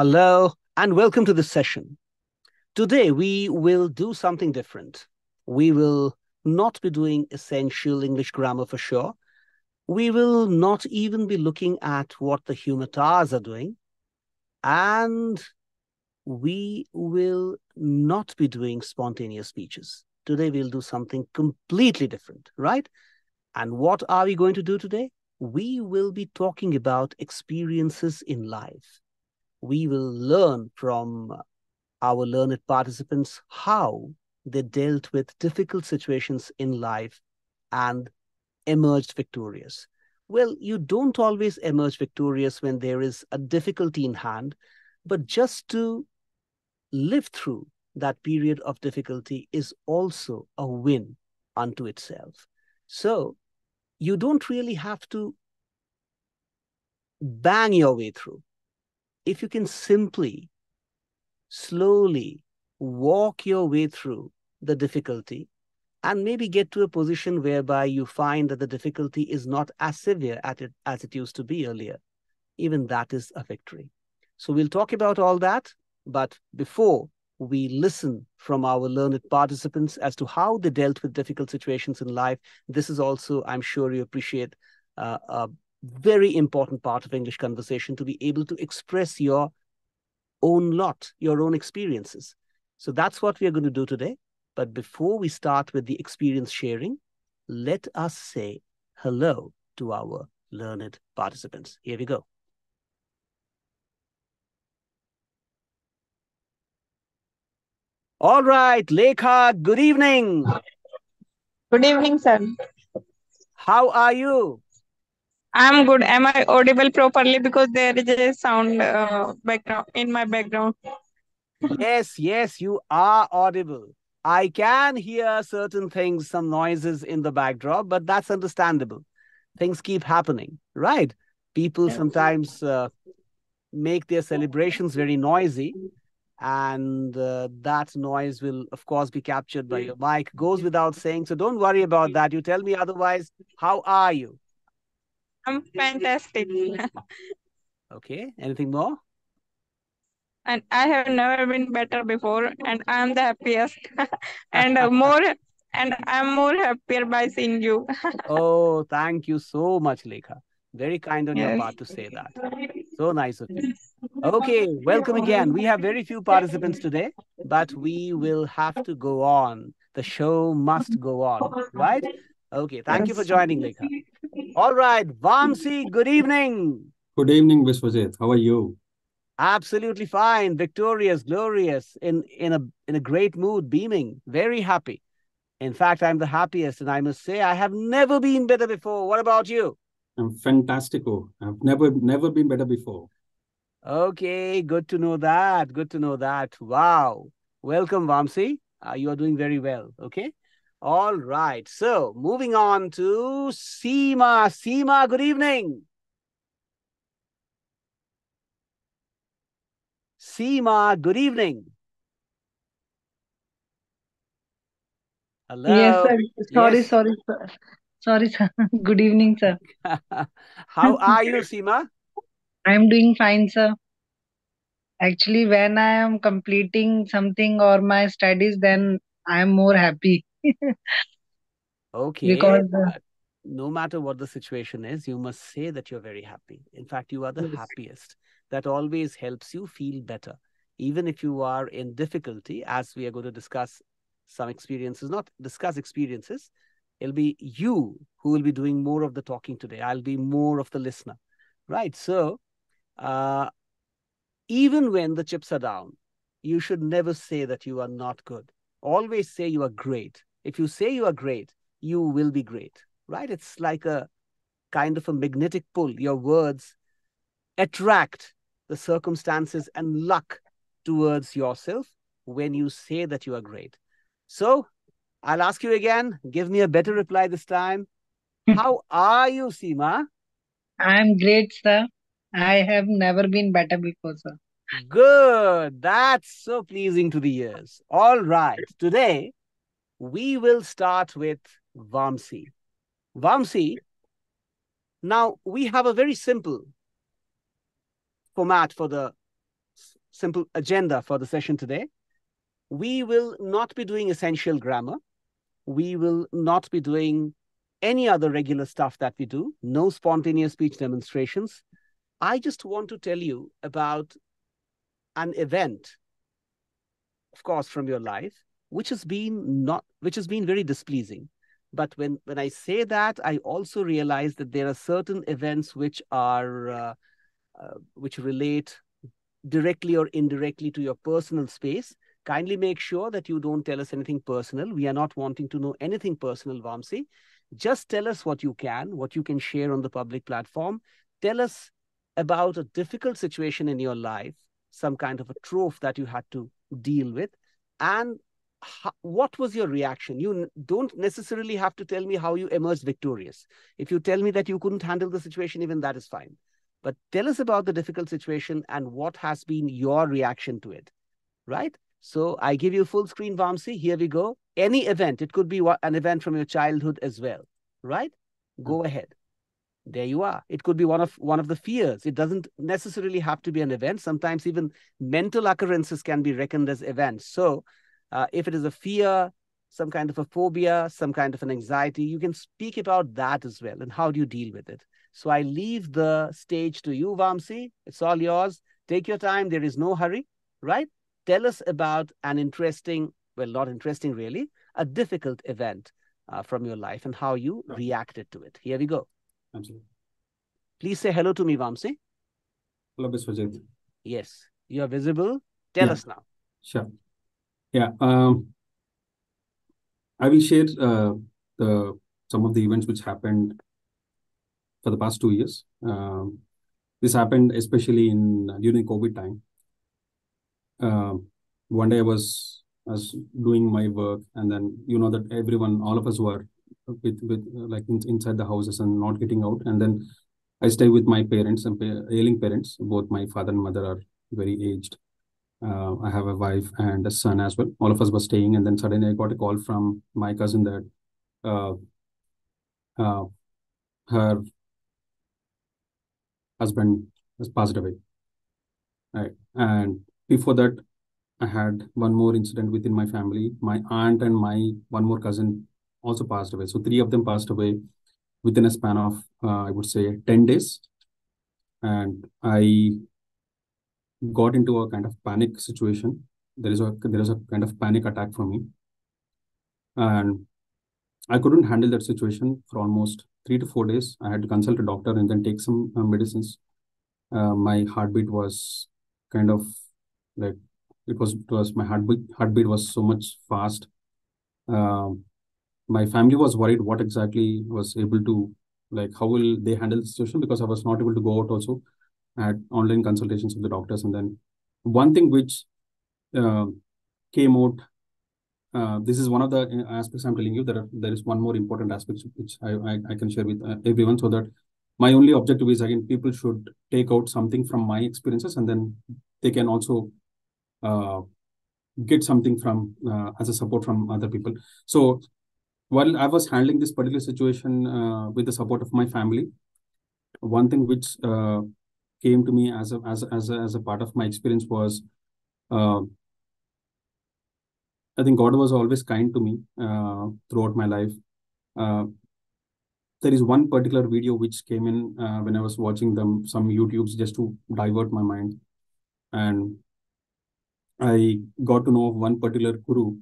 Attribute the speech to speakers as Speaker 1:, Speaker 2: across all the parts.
Speaker 1: Hello and welcome to this session. Today we will do something different. We will not be doing essential English grammar for sure. We will not even be looking at what the humatars are doing. And we will not be doing spontaneous speeches. Today we'll do something completely different, right? And what are we going to do today? We will be talking about experiences in life. We will learn from our learned participants how they dealt with difficult situations in life and emerged victorious. Well, you don't always emerge victorious when there is a difficulty in hand, but just to live through that period of difficulty is also a win unto itself. So you don't really have to bang your way through. If you can simply, slowly walk your way through the difficulty and maybe get to a position whereby you find that the difficulty is not as severe as it used to be earlier, even that is a victory. So we'll talk about all that, but before we listen from our learned participants as to how they dealt with difficult situations in life, this is also, I'm sure you appreciate, a very important part of English conversation, to be able to express your own lot, your own experiences. So that's what we are going to do today. But before we start with the experience sharing, let us say hello to our learned participants. Here we go. All right, Lekha, good evening.
Speaker 2: Good evening, sir.
Speaker 1: How are you?
Speaker 2: I'm good. Am I audible properly? Because there is a sound background in my background.
Speaker 1: Yes, yes, you are audible. I can hear certain things, some noises in the backdrop, but that's understandable. Things keep happening, right? People sometimes make their celebrations very noisy, and that noise will, of course, be captured by your mic. Goes without saying. So don't worry about that. You tell me otherwise. How are you?
Speaker 2: I'm fantastic.
Speaker 1: Okay. Anything more?
Speaker 2: And I have never been better before, and I'm the happiest. and more and I'm more happier by seeing you.
Speaker 1: Oh, thank you so much, Lekha. Very kind on your
Speaker 2: Yes.
Speaker 1: part to say that. So nice of you. Okay, welcome again. We have very few participants today, but we will have to go on. The show must go on, right? Okay, thank you for
Speaker 2: Yes.
Speaker 1: joining, Lekha. All right, Vamsi, good evening.
Speaker 3: Good evening, Vishwajit. How are you?
Speaker 1: Absolutely fine, victorious, glorious, in a great mood, beaming, very happy. In fact, I'm the happiest, and I must say I have never been better before. What about you?
Speaker 3: I'm fantastico. I've never been better before.
Speaker 1: Okay, good to know that. Good to know that. Wow. Welcome, Vamsi. You are doing very well. Okay. All right. So moving on to Seema. Seema, good evening. Seema, good evening.
Speaker 4: Yes,
Speaker 1: Hello.
Speaker 4: sir. Sorry,
Speaker 1: Yes.
Speaker 4: sorry, sir. Sorry, sir. Good evening, sir.
Speaker 1: How are you, Seema?
Speaker 4: I'm doing fine, sir. Actually, when I am completing something or my studies, then I am more happy
Speaker 1: Okay.
Speaker 4: because
Speaker 1: No matter what the situation is, you must say that you're very happy. In fact, you are the
Speaker 4: yes,
Speaker 1: happiest. That always helps you feel better. Even if you are in difficulty, as we are going to discuss some experiences, not discuss experiences, it'll be you who will be doing more of the talking today. I'll be more of the listener, right? So, uh, even when the chips are down, you should never say that you are not good. Always say you are great. If you say you are great, you will be great, right? It's like a kind of a magnetic pull. Your words attract the circumstances and luck towards yourself when you say that you are great. So I'll ask you again, give me a better reply this time. How are you, Seema?
Speaker 4: I'm great, sir. I have never been better before, sir.
Speaker 1: Good. That's so pleasing to the ears. All right. Today, we will start with Vamsi. Vamsi, now we have a very simple format for the simple agenda for the session today. We will not be doing essential grammar. We will not be doing any other regular stuff that we do. No spontaneous speech demonstrations. I just want to tell you about an event, of course, from your life, which has been very displeasing. But when I say that, I also realize that there are certain events which are which relate directly or indirectly to your personal space. Kindly make sure that you don't tell us anything personal. We are not wanting to know anything personal, Vamsi. Just tell us what you can share on the public platform. Tell us about a difficult situation in your life, some kind of a trophy that you had to deal with, and what was your reaction? You don't necessarily have to tell me how you emerged victorious. If you tell me that you couldn't handle the situation, even that is fine. But tell us about the difficult situation and what has been your reaction to it, right? So I give you full screen, Vamsi. Here we go. Any event, it could be an event from your childhood as well, right? Go ahead. There you are. It could be one of the fears. It doesn't necessarily have to be an event. Sometimes even mental occurrences can be reckoned as events. So if it is a fear, some kind of a phobia, some kind of an anxiety, you can speak about that as well. And how do you deal with it? So I leave the stage to you, Vamsi. It's all yours. Take your time. There is no hurry, right? Tell us about an interesting, well, not interesting really, a difficult event from your life and how you reacted to it. Here we go.
Speaker 3: Absolutely.
Speaker 1: Please say hello to me, Vamsi.
Speaker 3: Hello, Biswajit.
Speaker 1: Yes, you are visible. Tell us now.
Speaker 3: Sure. Yeah. I will share some of the events which happened for the past 2 years. This happened especially during COVID time. One day I was doing my work, and then you know that all of us were with inside the houses and not getting out. And then I stay with my parents and ailing parents. Both my father and mother are very aged. I have a wife and a son as well. All of us were staying, and then suddenly I got a call from my cousin that her husband has passed away. Right. And before that, I had one more incident within my family. My aunt and my one more cousin also passed away. So 3 of them passed away within a span of, I would say, 10 days. And I got into a kind of panic situation. There is a kind of panic attack for me. And I couldn't handle that situation for almost 3 to 4 days. I had to consult a doctor and then take some medicines. My heartbeat was kind of like, it was my heartbeat was so much fast. My family was worried what exactly was able to, like, how will they handle the situation, because I was not able to go out also. I had online consultations with the doctors. And then one thing which came out, this is one of the aspects I'm telling you. There is one more important aspect which I can share with everyone, so that my only objective is, again, people should take out something from my experiences, and then they can also get something from as a support from other people. So while I was handling this particular situation with the support of my family, one thing which came to me as a part of my experience was, I think God was always kind to me throughout my life. There is one particular video which came in when I was watching some YouTubes just to divert my mind. And I got to know of one particular guru,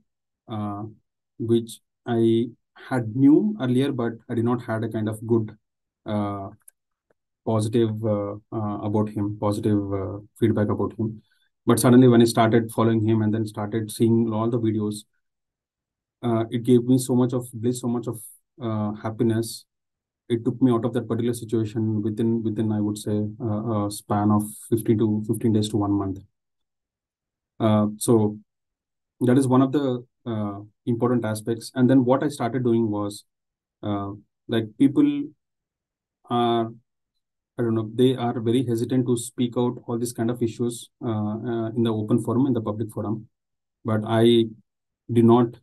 Speaker 3: which I had knew earlier, but I did not had a kind of good positive about him, positive feedback about him. But suddenly when I started following him and then started seeing all the videos, it gave me so much of bliss, so much of happiness. It took me out of that particular situation within I would say a span of 15 days to 1 month. So that is one of the important aspects. And then what I started doing was, like, people are, I don't know, they are very hesitant to speak out all these kind of issues in the open forum, in the public forum. But I did not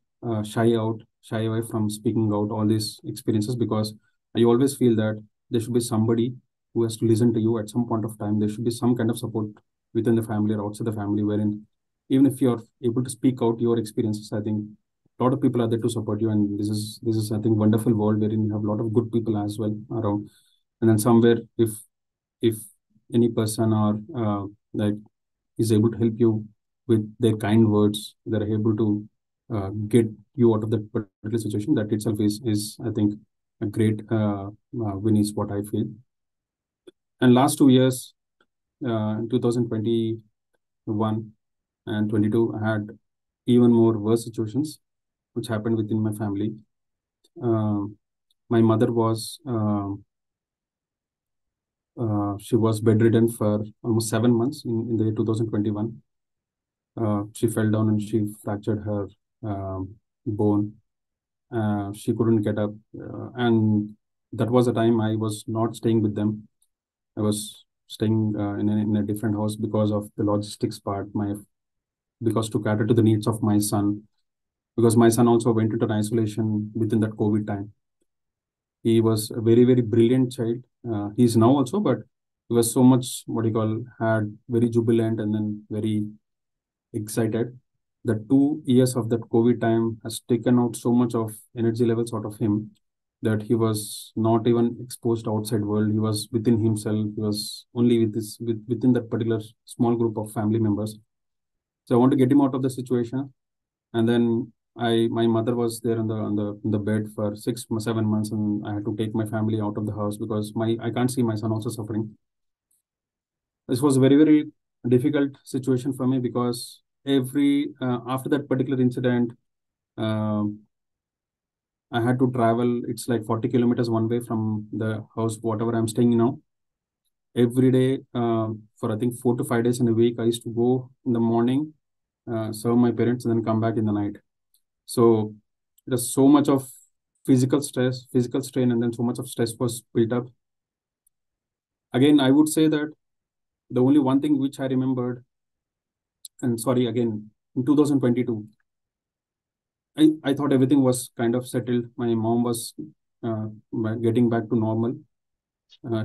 Speaker 3: shy away from speaking out all these experiences, because I always feel that there should be somebody who has to listen to you at some point of time. There should be some kind of support within the family or outside the family, wherein even if you're able to speak out your experiences, I think a lot of people are there to support you, and this is I think wonderful world wherein you have a lot of good people as well around. And then somewhere, if any person or like is able to help you with their kind words, they're able to get you out of that particular situation, that itself is I think a great win is what I feel. And last 2 years, 2021 and 22, I had even more worse situations which happened within my family. My mother was she was bedridden for almost 7 months in the year 2021. She fell down and she fractured her bone. She couldn't get up, and that was the time I was not staying with them. I was staying in a different house because of the logistics part. Because to cater to the needs of my son, because my son also went into an isolation within that COVID time. He was a very, very brilliant child. He's now also, but he was so much had very jubilant and then very excited. The 2 years of that COVID time has taken out so much of energy levels out of him that he was not even exposed to outside world. He was within himself. He was only within that particular small group of family members. So I want to get him out of the situation. And then my mother was there on the bed for 6-7 months, and I had to take my family out of the house because I can't see my son also suffering. This was a very, very difficult situation for me because after that particular incident, I had to travel. It's like 40 kilometers one way from the house, whatever I'm staying now. Every day, for I think 4 to 5 days in a week, I used to go in the morning, serve my parents, and then come back in the night. So there's so much of physical stress, physical strain, and then so much of stress was built up. Again, I would say that the only one thing which I remembered, and sorry, again, in 2022, I thought everything was kind of settled. My mom was getting back to normal.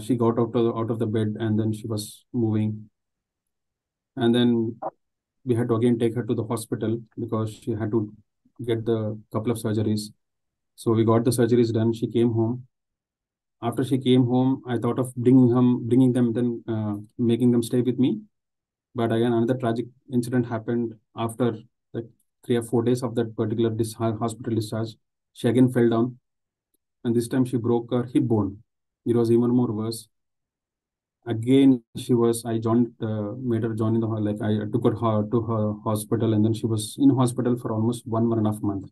Speaker 3: She got out of the bed and then she was moving. And then we had to again take her to the hospital because she had to get the couple of surgeries. So we got the surgeries done. She came home. After she came home, I thought of bringing them, then making them stay with me. But again, another tragic incident happened after like 3 or 4 days of that particular hospital discharge. She again fell down, and this time she broke her hip bone. It was even more worse. Again, I made her join in I took her to her hospital, and then she was in hospital for almost 1.5 months.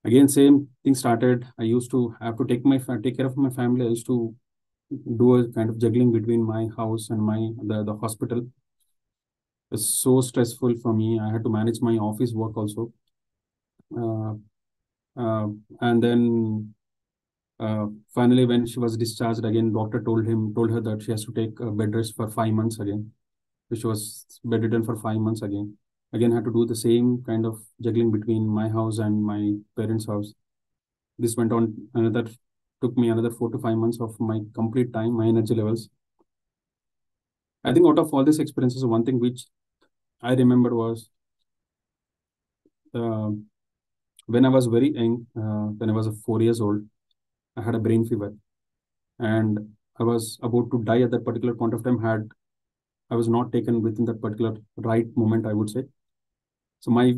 Speaker 3: Again, same thing started. I used to have to take care of my family. I used to do a kind of juggling between my house and the hospital. It was so stressful for me. I had to manage my office work also. And then finally, when she was discharged, again, doctor told her that she has to take a bed rest for 5 months again. So she was bedridden for 5 months again. Again, had to do the same kind of juggling between my house and my parents' house. This went on took me another 4 to 5 months of my complete time, my energy levels. I think out of all these experiences, one thing which I remembered was when I was very young, when I was 4 years old, I had a brain fever, and I was about to die at that particular point of time. I was not taken within that particular right moment, I would say. So my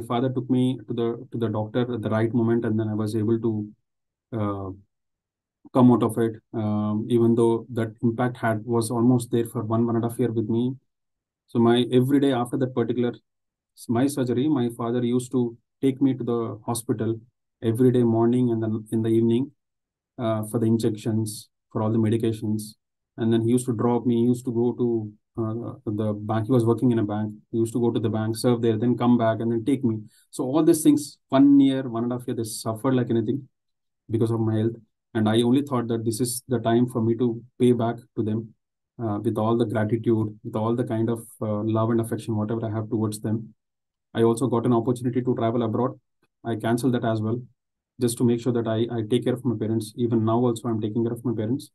Speaker 3: father took me to the doctor at the right moment, and then I was able to come out of it. Even though that impact was almost there for 1.5 years with me. So every day after that particular my surgery, my father used to take me to the hospital every day morning and then in the evening for the injections, for all the medications. And then he used to drop me. He used to go to the bank. He was working in a bank. He used to go to the bank, serve there, then come back and then take me. So all these things, 1 year, 1.5 years, they suffered like anything because of my health. And I only thought that this is the time for me to pay back to them with all the gratitude, with all the kind of love and affection, whatever I have towards them. I also got an opportunity to travel abroad. I canceled that as well, just to make sure that I take care of my parents. Even now also, I'm taking care of my parents.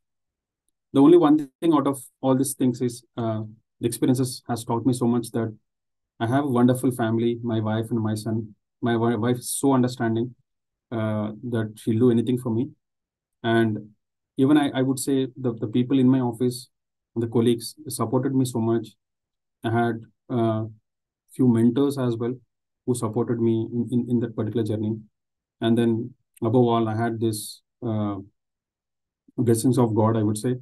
Speaker 3: The only one thing out of all these things is the experiences has taught me so much that I have a wonderful family, my wife and my son. My wife is so understanding that she'll do anything for me. And even I would say the people in my office, the colleagues supported me so much. I had few mentors as well who supported me in that particular journey. And then above all, I had this blessings of God, I would say,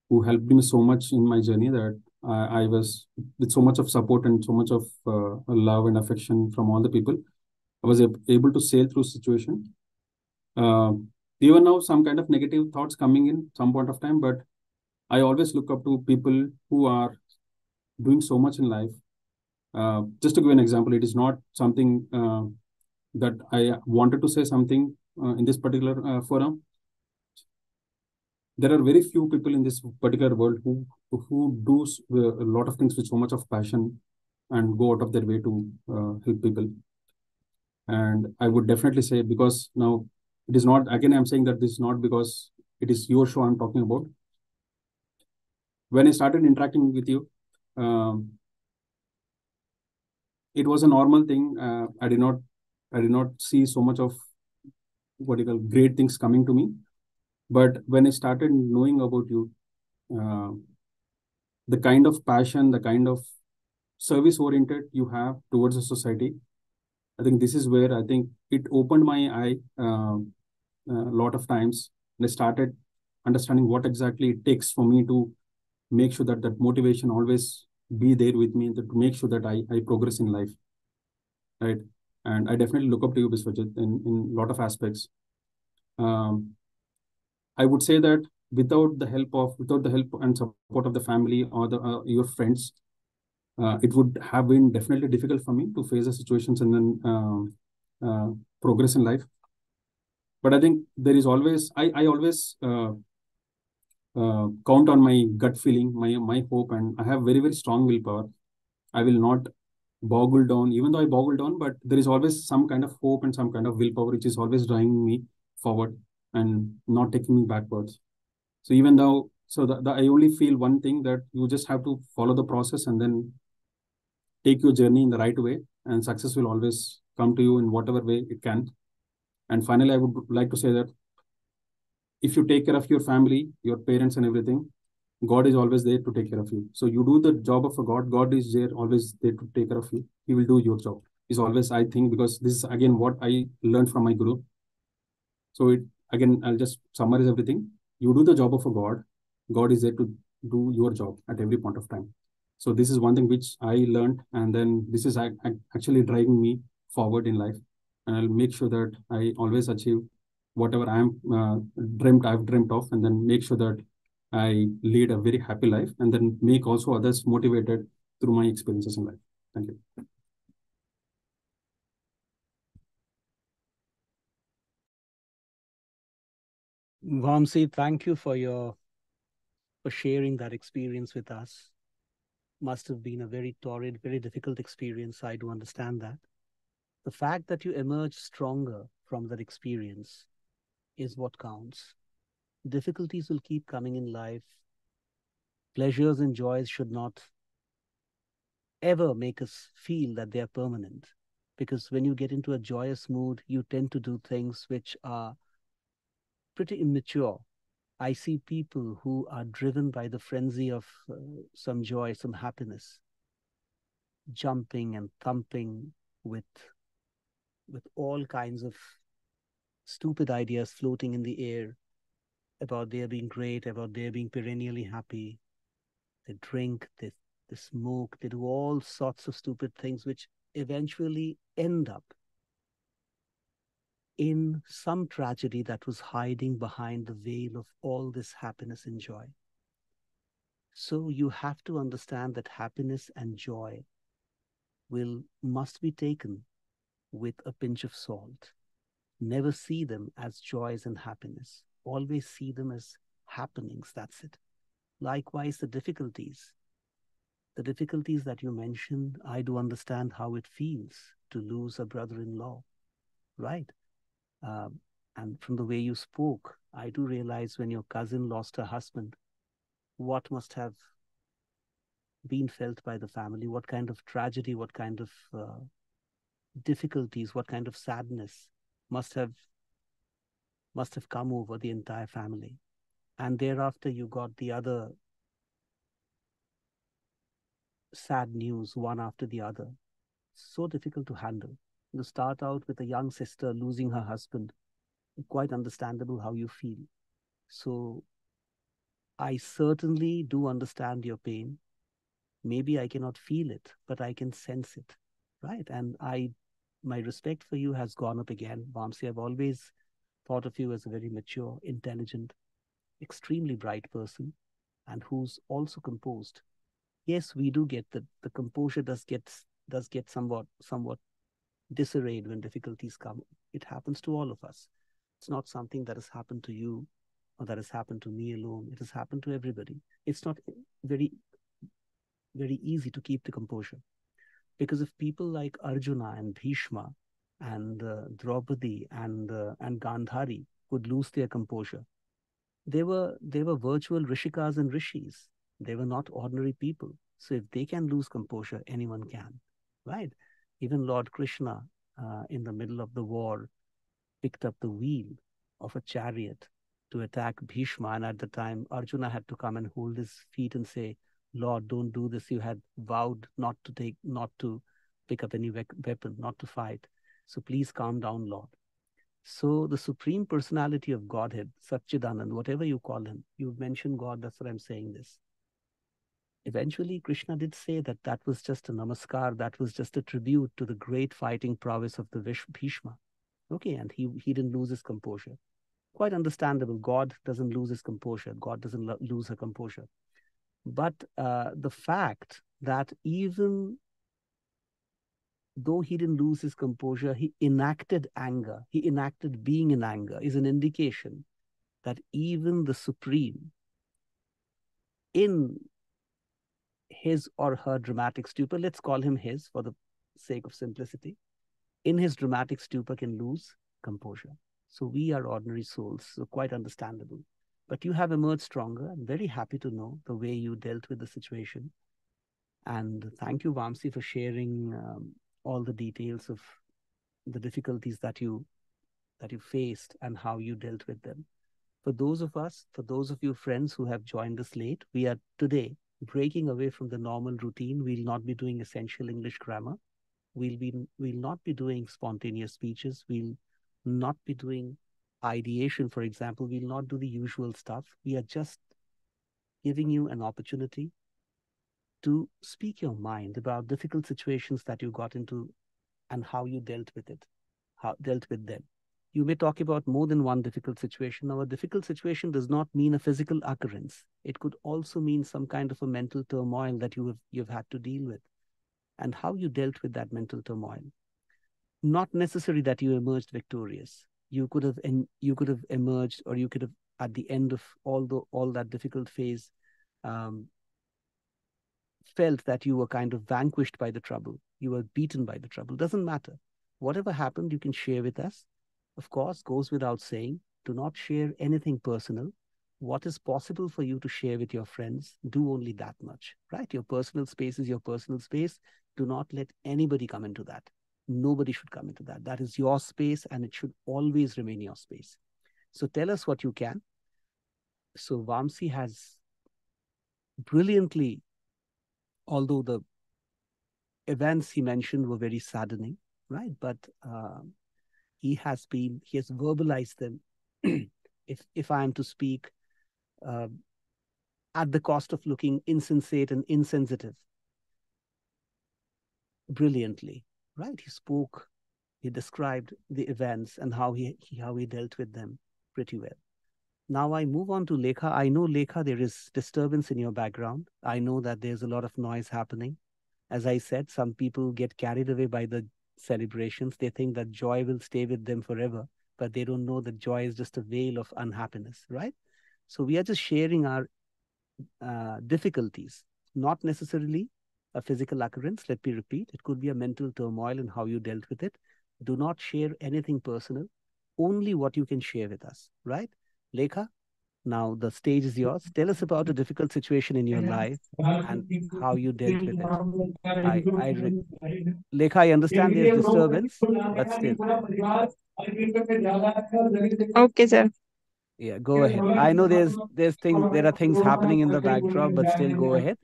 Speaker 3: who helped me so much in my journey that I was with so much of support and so much of love and affection from all the people. I was able to sail through situation. Uh, Even now, some kind of negative thoughts coming in some point of time, but I always look up to people who are doing so much in life. Just to give an example, it is not something that I wanted to say something in this particular forum. There are very few people in this particular world who do a lot of things with so much of passion and go out of their way to help people. And I would definitely say, because now it is not, again I'm saying that this is not because it is your show I'm talking about. When I started interacting with you, it was a normal thing. I did not see so much of what you call great things coming to me. But when I started knowing about you, uh, the kind of passion, the kind of service oriented you have towards the society, I think this is where I think it opened my eye a lot of times. And I started understanding what exactly it takes for me to make sure that that motivation always be there with me, to make sure that I progress in life, right? And I definitely look up to you, Biswajit, in a lot of aspects. I would say that without the help and support of the family or your friends, it would have been definitely difficult for me to face the situations and then progress in life. But I think there is always I always count on my gut feeling, my hope, and I have very very strong willpower. I will not boggle down, even though I boggle down, but there is always some kind of hope and some kind of willpower which is always driving me forward and not taking me backwards. So even though, I only feel one thing, that you just have to follow the process and then take your journey in the right way, and success will always come to you in whatever way it can. And finally, I would like to say that if you take care of your family, your parents and everything, God is always there to take care of you. So you do the job of a God. God is there, always there to take care of you. He will do your job. Is always, I think, because this is again what I learned from my guru. So it again, I'll just summarize everything. You do the job of a God. God is there to do your job at every point of time. So this is one thing which I learned, and then this is actually driving me forward in life. And I'll make sure that I always achieve whatever I've dreamt of, and then make sure that I lead a very happy life, and then make also others motivated through my experiences in life. Thank you.
Speaker 1: Vamsi, thank you for sharing that experience with us. Must have been a very torrid, very difficult experience. I do understand that. The fact that you emerge stronger from that experience is what counts. Difficulties will keep coming in life. Pleasures and joys should not ever make us feel that they are permanent. Because when you get into a joyous mood, you tend to do things which are pretty immature. I see people who are driven by the frenzy of some joy, some happiness, jumping and thumping with all kinds of stupid ideas floating in the air about their being great, about their being perennially happy. They drink, they smoke, they do all sorts of stupid things which eventually end up in some tragedy that was hiding behind the veil of all this happiness and joy. So you have to understand that happiness and joy must be taken with a pinch of salt. Never see them as joys and happiness. Always see them as happenings. That's it. Likewise, the difficulties that you mentioned, I do understand how it feels to lose a brother-in-law, right? And from the way you spoke, I do realize when your cousin lost her husband, what must have been felt by the family, what kind of tragedy, what kind of difficulties, what kind of sadness must have come over the entire family. And thereafter you got the other sad news, one after the other. So difficult to handle. You start out with a young sister losing her husband. Quite understandable how you feel. So I certainly do understand your pain. Maybe I cannot feel it, but I can sense it, right? And my respect for you has gone up again, Vamsi. I've always thought of you as a very mature, intelligent, extremely bright person, and who's also composed. Yes, we do get that the composure does get somewhat disarrayed when difficulties come. It happens to all of us. It's not something that has happened to you or that has happened to me alone. It has happened to everybody. It's not very easy to keep the composure, because if people like Arjuna and Bhishma and Draupadi and Gandhari could lose their composure, they were virtual Rishikas and Rishis. They were not ordinary people. So if they can lose composure, anyone can, right? Even Lord Krishna, in the middle of the war, picked up the wheel of a chariot to attack Bhishma. And at the time, Arjuna had to come and hold his feet and say, Lord, don't do this. You had vowed not to pick up any weapon, not to fight. So please calm down, Lord. So the Supreme Personality of Godhead, Satchidanand, whatever you call him, you've mentioned God, that's what I'm saying this. Eventually, Krishna did say that was just a namaskar, that was just a tribute to the great fighting prowess of the Bhishma. Okay, and he didn't lose his composure. Quite understandable. God doesn't lose his composure. God doesn't lose her composure. But the fact that even though he didn't lose his composure, he enacted anger, he enacted being in anger, is an indication that even the Supreme, in his or her dramatic stupor, let's call him his for the sake of simplicity, in his dramatic stupor can lose composure. So we are ordinary souls, so quite understandable. But you have emerged stronger. I'm very happy to know the way you dealt with the situation. And thank you, Vamsi, for sharing all the details of the difficulties that you faced and how you dealt with them. For those of you friends who have joined us late, we are today breaking away from the normal routine. We'll not be doing essential English grammar. We'll not be doing spontaneous speeches. We'll not be doing ideation, for example. We'll not do the usual stuff. We are just giving you an opportunity to speak your mind about difficult situations that you got into and how you dealt with them. You may talk about more than one difficult situation. Now, a difficult situation does not mean a physical occurrence. It could also mean some kind of a mental turmoil that you've had to deal with, and how you dealt with that mental turmoil. Not necessary that you emerged victorious. You could have emerged, or you could have, at the end of all that difficult phase, felt that you were kind of vanquished by the trouble. You were beaten by the trouble. Doesn't matter. Whatever happened, you can share with us. Of course, goes without saying, do not share anything personal. What is possible for you to share with your friends, do only that much, right? Your personal space is your personal space. Do not let anybody come into that. Nobody should come into that. That is your space, and it should always remain your space. So tell us what you can. So Vamsi has brilliantly, although the events he mentioned were very saddening, right? But he has verbalized them, if I am to speak, at the cost of looking insensate and insensitive, brilliantly, right? He described the events and how he dealt with them pretty well. Now I move on to Lekha. I know, Lekha, there is disturbance in your background. I know that there's a lot of noise happening. As I said, some people get carried away by the celebrations. They think that joy will stay with them forever, but they don't know that joy is just a veil of unhappiness, right? So we are just sharing our difficulties, not necessarily a physical occurrence. Let me repeat, it could be a mental turmoil and how you dealt with it. Do not share anything personal, only what you can share with us, right? Lekha? Now the stage is yours. Tell us about a difficult situation in your life and how you dealt with it. Lekha, I understand there's disturbance, but still,
Speaker 2: Okay, sir.
Speaker 1: yeah, go ahead. I know there are things happening in the backdrop, but still go ahead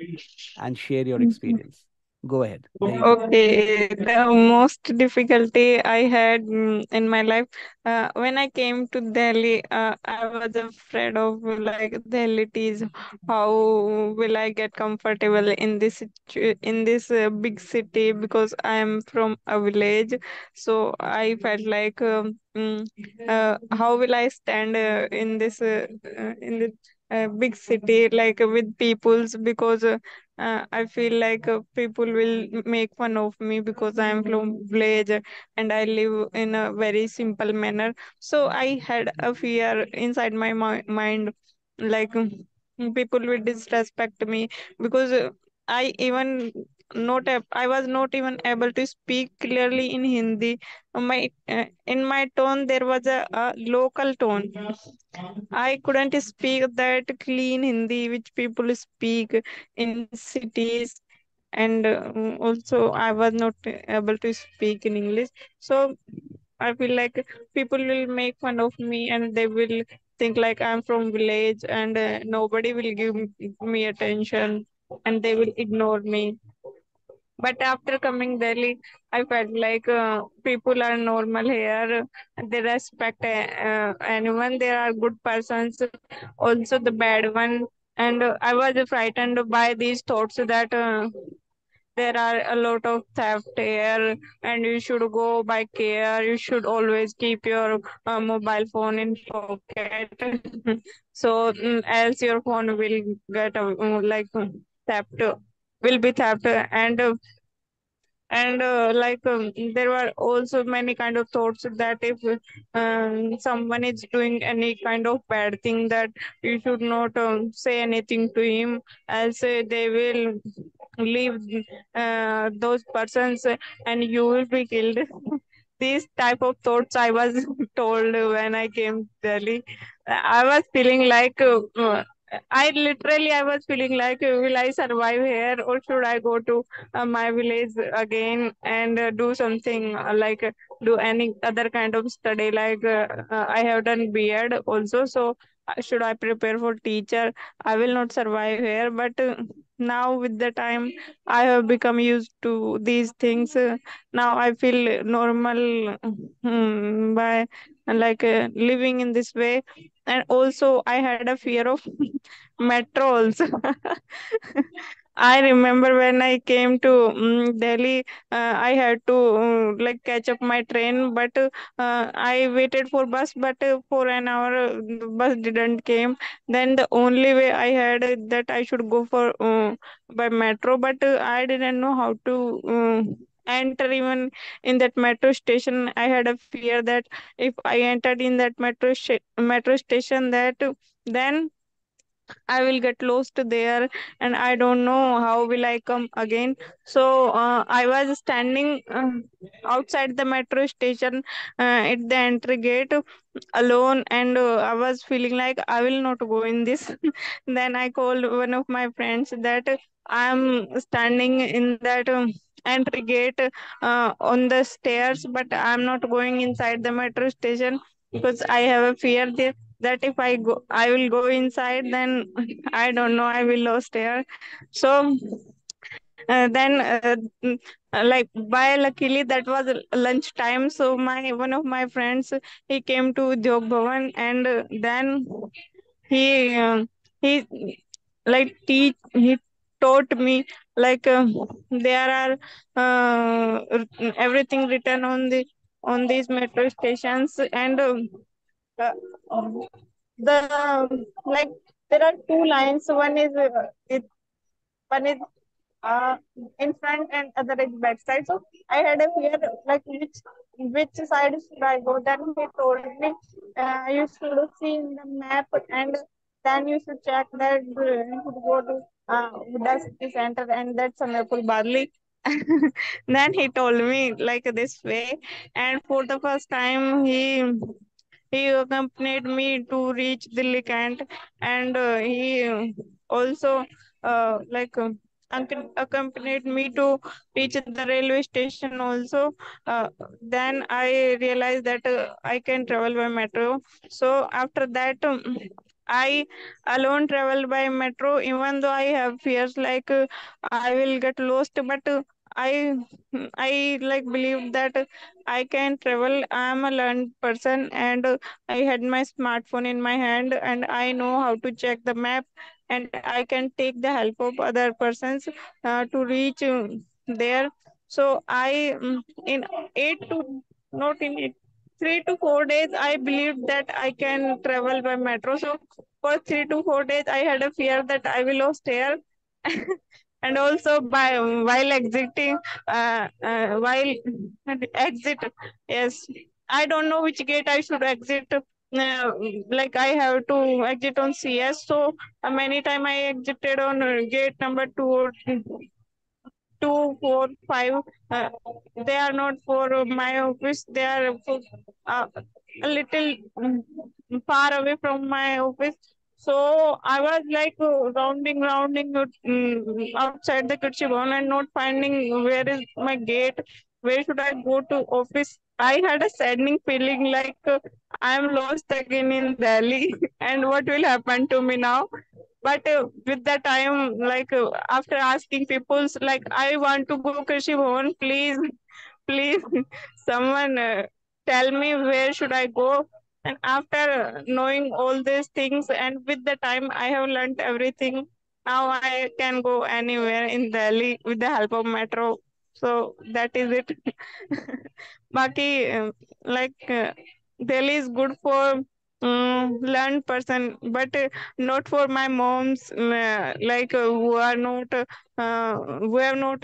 Speaker 1: and share your experience. Go ahead. There you go.
Speaker 2: Okay, the most difficulty I had in my life when I came to Delhi, I was afraid of like Delhi teas. How will I get comfortable in this big city because I am from a village? So I felt like how will I stand in the big city like with peoples because. I feel like people will make fun of me because I am from village and I live in a very simple manner. So I had a fear inside my mind, like people will disrespect me because I was not even able to speak clearly in Hindi. In my tone there was a local tone. I couldn't speak that clean Hindi which people speak in cities, and also I was not able to speak in English. So I feel like people will make fun of me and they will think like I'm from village and nobody will give me attention and they will ignore me. But after coming Delhi, I felt like people are normal here. They respect anyone. There are good persons, also the bad one. And I was frightened by these thoughts that there are a lot of theft here, and you should go by care. You should always keep your mobile phone in pocket, so else your phone will get theft. Will be theft, and there were also many kind of thoughts that if someone is doing any kind of bad thing that you should not say anything to him else they will leave those persons and you will be killed. These type of thoughts I was told when I came to Delhi. I was feeling like I was feeling like will I survive here or should I go to my village again and do something do any other kind of study I have done B.Ed also, so should I prepare for teacher? I will not survive here, but now with the time I have become used to these things. Now I feel normal by living in this way, and also I had a fear of metro also. I remember when I came to Delhi, I had to catch up my train, but I waited for bus, but for an hour the bus didn't came. Then the only way I had that I should go for by metro, but I didn't know how to enter even in that metro station. I had a fear that if I entered in that metro station, that then I will get lost there and I don't know how will I come again. So I was standing outside the metro station at the entry gate alone, and I was feeling like I will not go in this. Then I called one of my friends that I'm standing in that entry gate on the stairs, but I'm not going inside the metro station because I have a fear there that if I will go inside, then I don't know, I will lost here. So then by luckily that was lunch time, so my one of my friends, he came to Jog Bhavan, and then he he he taught me there are everything written on these metro stations, and uh, like there are two lines. One is uh, in front and other is back side. So I had a fear like which side should I go. Then he told me you should see in the map, and then you should check that you should go to the city center, and that's Samarpur Badli. Then he told me like this way, and for the first time he he accompanied me to reach Delhi Cant, and he also accompanied me to reach the railway station also. Then I realized that I can travel by metro. So after that, I alone travel by metro, even though I have fears like I will get lost, but I like believe that I can travel. I am a learned person, and I had my smartphone in my hand, and I know how to check the map, and I can take the help of other persons to reach there. So I in 8 to not in 3 to 4 days, I believed that I can travel by metro. So for 3 to 4 days, I had a fear that I will lost here. And also by while exiting, while exit, yes, I don't know which gate I should exit. Like I have to exit on CS, so many time I exited on gate number 2, 4, 5. Uh, they are not for my office. They are for, a little far away from my office. So I was like rounding outside the Kutchi Bhavan and not finding where is my gate. Where should I go to office? I had a saddening feeling like I am lost again in Delhi, and what will happen to me now? But with that time, like after asking people's like, I want to go Krishi Bhavan, please, please, someone tell me where should I go. And after knowing all these things, and with the time I have learned everything, now I can go anywhere in Delhi with the help of metro. So that is it. Baki, like Delhi is good for learned person, but not for my moms, like who have not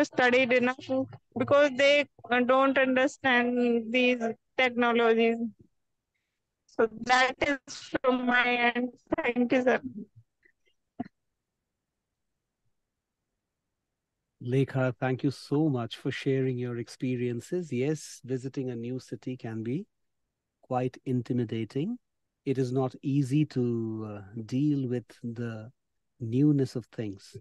Speaker 2: studied enough, because they don't understand these technologies. So that is from my end. Thank you, sir.
Speaker 1: Lekha, thank you so much for sharing your experiences. Yes, visiting a new city can be quite intimidating. It is not easy to deal with the newness of things,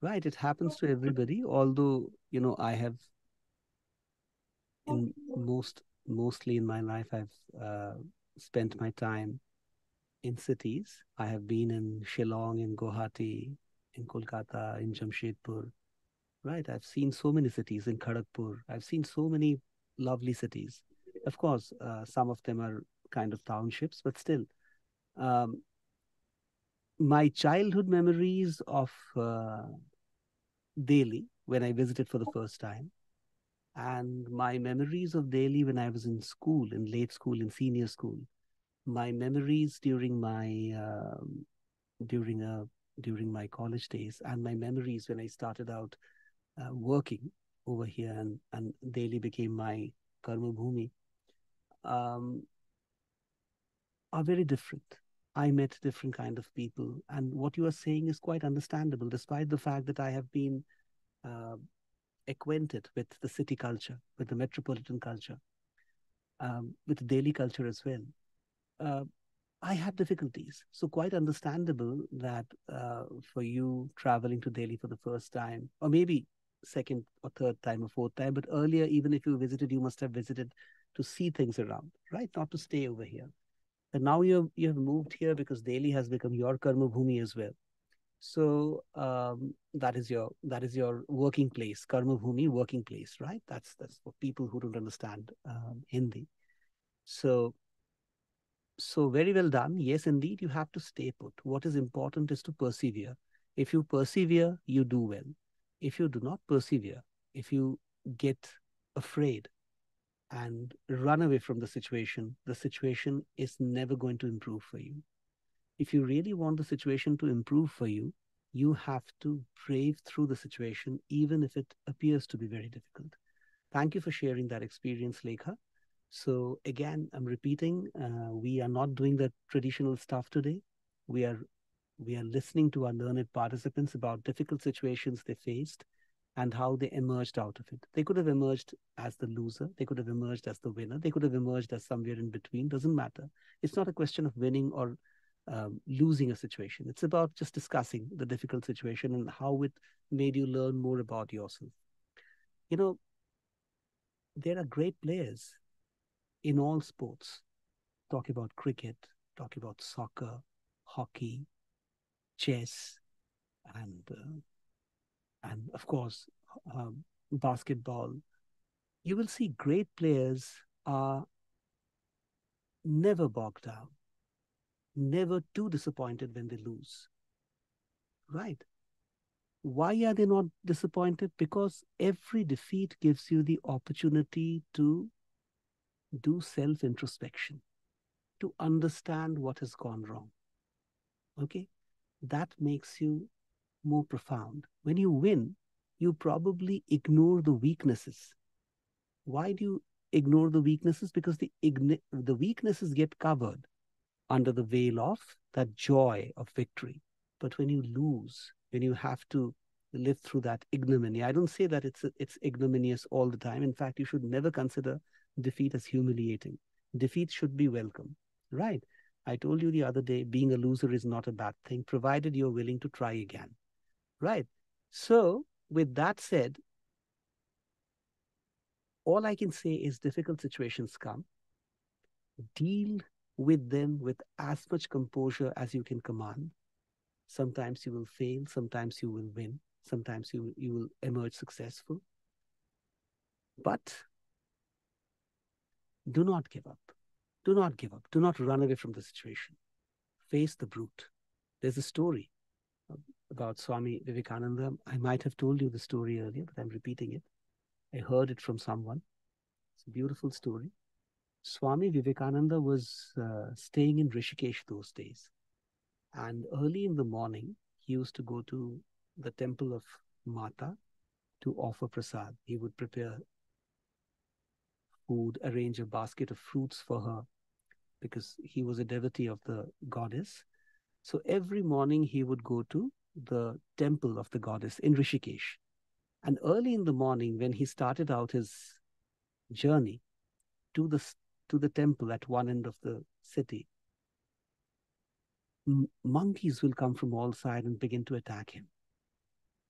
Speaker 1: right? It happens to everybody. Although, I have mostly in my life, I've spent my time in cities. I have been in Shillong, in Guwahati, in Kolkata, in Jamshedpur. Right. I've seen so many cities in Kharagpur. I've seen so many lovely cities. Of course, some of them are kind of townships, but still, um, my childhood memories of Delhi when I visited for the first time, and my memories of Delhi when I was in school, in late school, in senior school, my memories during a during my college days, and my memories when I started out working over here, and Delhi became my karma bhumi, um, are very different. I met different kind of people, and what you are saying is quite understandable, despite the fact that I have been uh, acquainted with the city culture, with the metropolitan culture, with the Delhi culture as well. Uh, I had difficulties, so quite understandable that for you traveling to Delhi for the first time, or maybe second or third time or fourth time, but earlier, even if you visited, you must have visited to see things around, right? Not to stay over here. And now you have moved here because Delhi has become your karma bhumi as well. So that is your working place, karma bhumi, working place, right? That's for people who don't understand Hindi. So very well done. Yes, indeed, you have to stay put. What is important is to persevere. If you persevere, you do well. If you do not persevere, if you get afraid and run away from the situation is never going to improve for you. If you really want the situation to improve for you, you have to brave through the situation, even if it appears to be very difficult. Thank you for sharing that experience, Lekha. So again, I'm repeating, we are not doing the traditional stuff today. We are listening to our learned participants about difficult situations they faced, and how they emerged out of it. They could have emerged as the loser. They could have emerged as the winner. They could have emerged as somewhere in between. Doesn't matter. It's not a question of winning or losing a situation. It's about just discussing the difficult situation and how it made you learn more about yourself. You know, there are great players in all sports. Talk about cricket, talk about soccer, hockey, chess, and of course, basketball. You will see great players are never bogged down, never too disappointed when they lose. Right? Why are they not disappointed? Because every defeat gives you the opportunity to do self-introspection, to understand what has gone wrong. Okay? That makes you more profound. When you win, you probably ignore the weaknesses. Why do you ignore the weaknesses? Because the weaknesses get covered under the veil of that joy of victory. But when you lose, when you have to live through that ignominy, I don't say that it's ignominious all the time. In fact, you should never consider defeat as humiliating. Defeat should be welcome, right? I told you the other day, being a loser is not a bad thing, provided you're willing to try again, right? So with that said, all I can say is difficult situations come, deal with them with as much composure as you can command. Sometimes you will fail, sometimes you will win, sometimes you will emerge successful. But do not give up. Do not give up. Do not run away from the situation. Face the brute. There's a story about Swami Vivekananda. I might have told you the story earlier, but I'm repeating it. I heard it from someone. It's a beautiful story. Swami Vivekananda was staying in Rishikesh those days. And early in the morning, he used to go to the temple of Mata to offer prasad. He would prepare food, arrange a basket of fruits for her, because he was a devotee of the goddess. So every morning he would go to the temple of the goddess in Rishikesh. And early in the morning, when he started out his journey to the temple at one end of the city, monkeys will come from all sides and begin to attack him.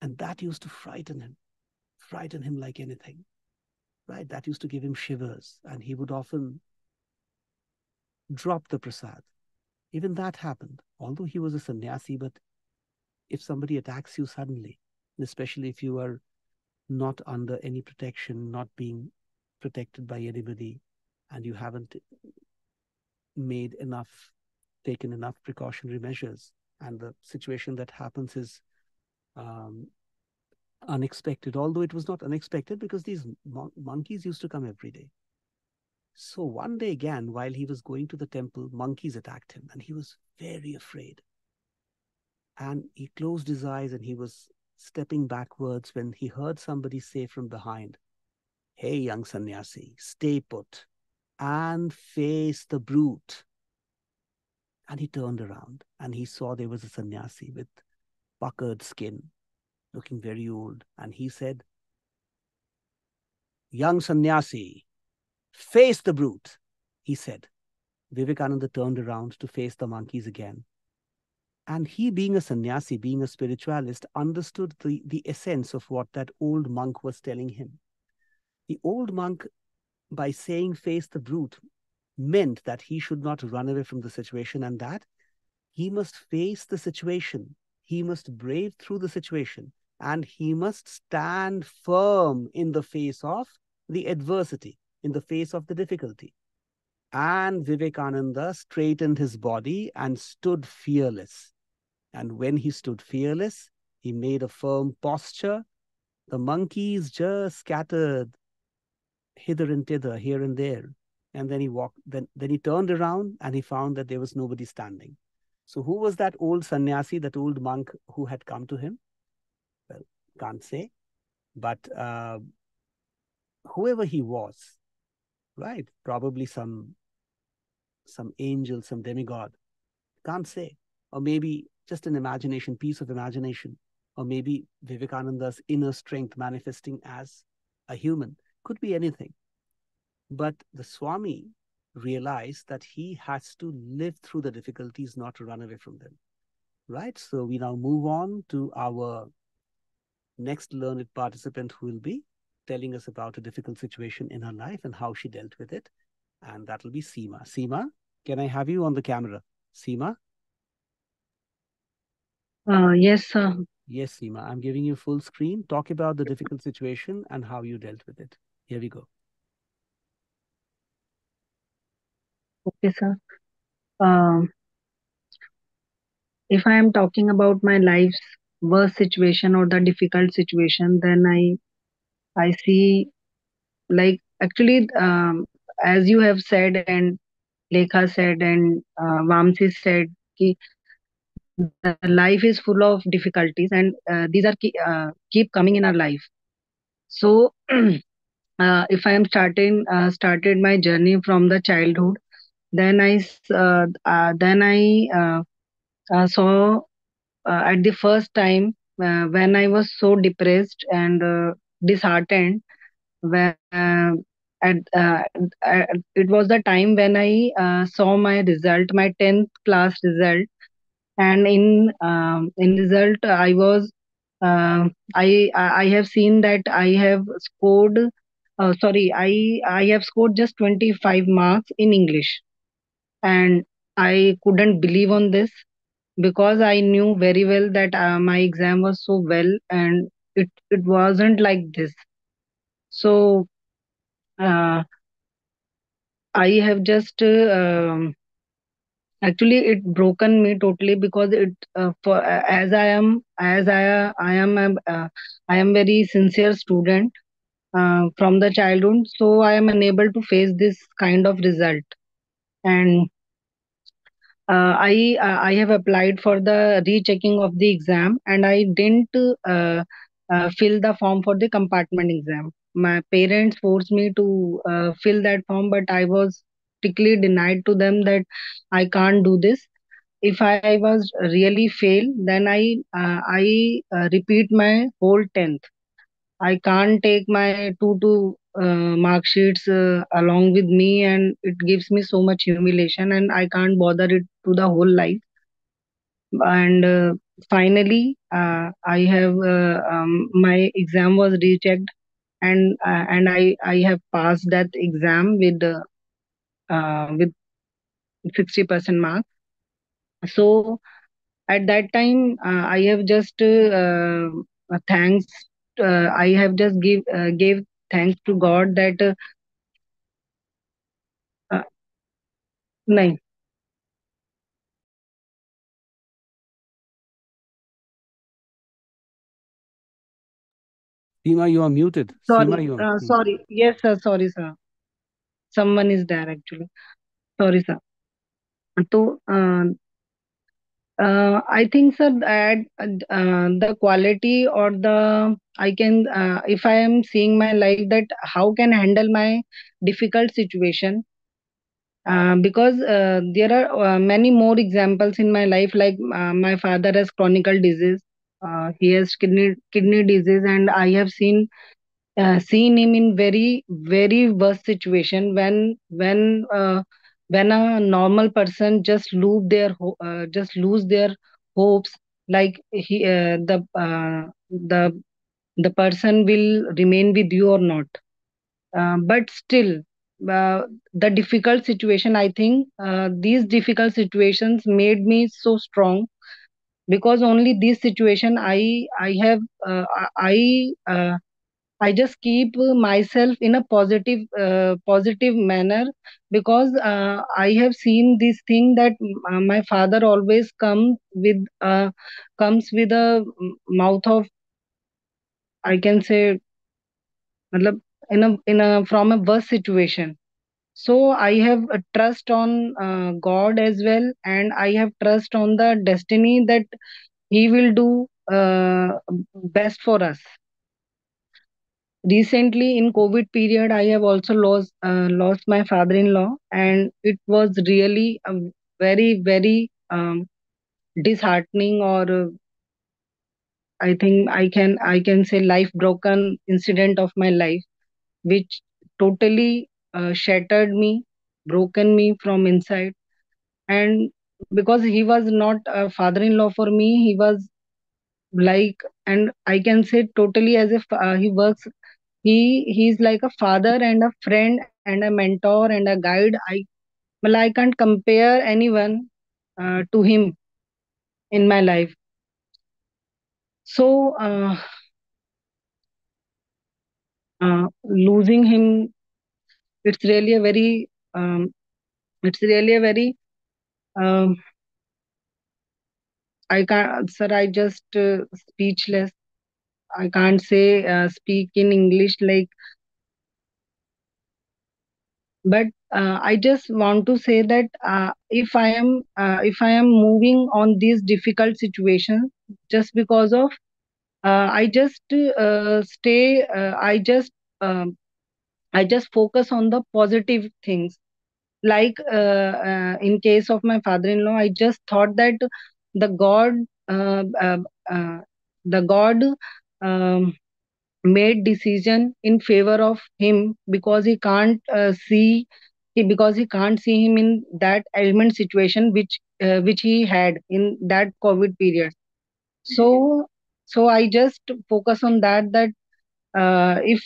Speaker 1: And that used to frighten him like anything, right? That used to give him shivers, and he would often drop the prasad. Even that happened, although he was a sannyasi. But if somebody attacks you suddenly, especially if you are not under any protection, not being protected by anybody, and you haven't taken enough precautionary measures, and the situation that happens is unexpected, although it was not unexpected because these monkeys used to come every day. So one day again, while he was going to the temple, monkeys attacked him, and he was very afraid. And he closed his eyes and he was stepping backwards when he heard somebody say from behind, "Hey, young sannyasi, stay put and face the brute." And he turned around and he saw there was a sannyasi with puckered skin, looking very old. And he said, "Young sannyasi, face the brute," he said. Vivekananda turned around to face the monkeys again. And he, being a sannyasi, being a spiritualist, understood the essence of what that old monk was telling him. The old monk, by saying face the brute, meant that he should not run away from the situation, and that he must face the situation. He must brave through the situation, and he must stand firm in the face of the adversity, in the face of the difficulty. And Vivekananda straightened his body and stood fearless. And when he stood fearless, he made a firm posture. The monkeys just scattered hither and thither, here and there. And then he walked, then he turned around and he found that there was nobody standing. So who was that old sannyasi, that old monk who had come to him? Well, can't say. But whoever he was, right? Probably some angel, some demigod. Can't say. Or maybe just an imagination, piece of imagination or maybe Vivekananda's inner strength manifesting as a human. Could be anything. But the Swami realized that he has to live through the difficulties, not to run away from them. Right? So we now move on to our next learned participant, who will be telling us about a difficult situation in her life and how she dealt with it. And that will be Seema. Seema, can I have you on the camera? Seema?
Speaker 4: Yes, sir.
Speaker 1: Yes, Seema, I'm giving you full screen. Talk about the difficult situation and how you dealt with it. Here we go.
Speaker 4: Okay, sir. Um, if I am talking about my life's worst situation or the difficult situation, then I see, like, actually, as you have said and Lekha said and Vamsi said, ki the life is full of difficulties, and these are keep coming in our life. So if I am started my journey from the childhood, then I saw at the first time when I was so depressed and disheartened. When it was the time when I saw my result, my 10th class result, and in result I was I have seen that I have scored. Sorry, I have scored just 25 marks in English, and I couldn't believe on this because I knew very well that my exam was so well, and it wasn't like this. So uh, I have just actually it broken me totally because it for as I am I am very sincere student from the childhood, so I am unable to face this kind of result. And I have applied for the rechecking of the exam, and I didn't fill the form for the compartment exam. My parents forced me to fill that form, but I was strictly denied to them that I can't do this. If I was really fail, then I repeat my whole 10th. I can't take my two mark sheets along with me, and it gives me so much humiliation, and I can't bother it to the whole life. And finally, I have my exam was rechecked, and I have passed that exam with 60% marks. So at that time, I have just thanks. I have just gave thanks to God that uh, nahin,
Speaker 1: Seema, you are muted. Seema,
Speaker 4: sorry,
Speaker 1: you are.
Speaker 4: sorry. Yes, sir. Sorry, sir. Someone is there actually. Sorry, sir. So I think, sir, that the quality or the I can if I am seeing my life, that how can I handle my difficult situation, because there are many more examples in my life, like my father has chronic disease, he has kidney disease, and I have seen him in very very worst situation when a normal person just lose their hopes, like the person will remain with you or not. But still, uh, the difficult situation, I think these difficult situations made me so strong, because only this situation I have I just keep myself in a positive manner, because I have seen this thing that my father always comes with a mouth of, I can say, matlab, in a from a worse situation. So I have a trust on God as well, and I have trust on the destiny that He will do best for us. Recently, in COVID period, I have also lost my father-in-law, and it was really a very very disheartening, or I think I can say life broken incident of my life, which totally shattered me, broken me from inside. And because he was not a father-in-law for me, he was like, and I can say totally as if he works. He's like a father and a friend and a mentor and a guide. Well, I can't compare anyone to him in my life. So losing him, it's really a very it's really a very um, I can't, sir. I just speechless. I can't say speak in English like, but I just want to say that if I am moving on these difficult situations just because of I just stay I just focus on the positive things. Like in case of my father-in-law, I just thought that the God, uh, uh, uh, the God um, made decision in favor of him because because he can't see him in that element situation which he had in that COVID period. So I just focus on that if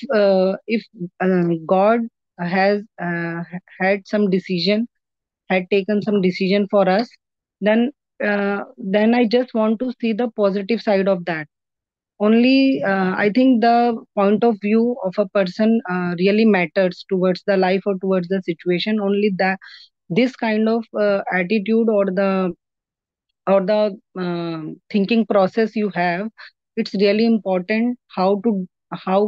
Speaker 4: God has had some decision, had taken some decision for us, then then I just want to see the positive side of that. Only I think the point of view of a person really matters towards the life or towards the situation. Only that this kind of attitude or the thinking process you have, it's really important how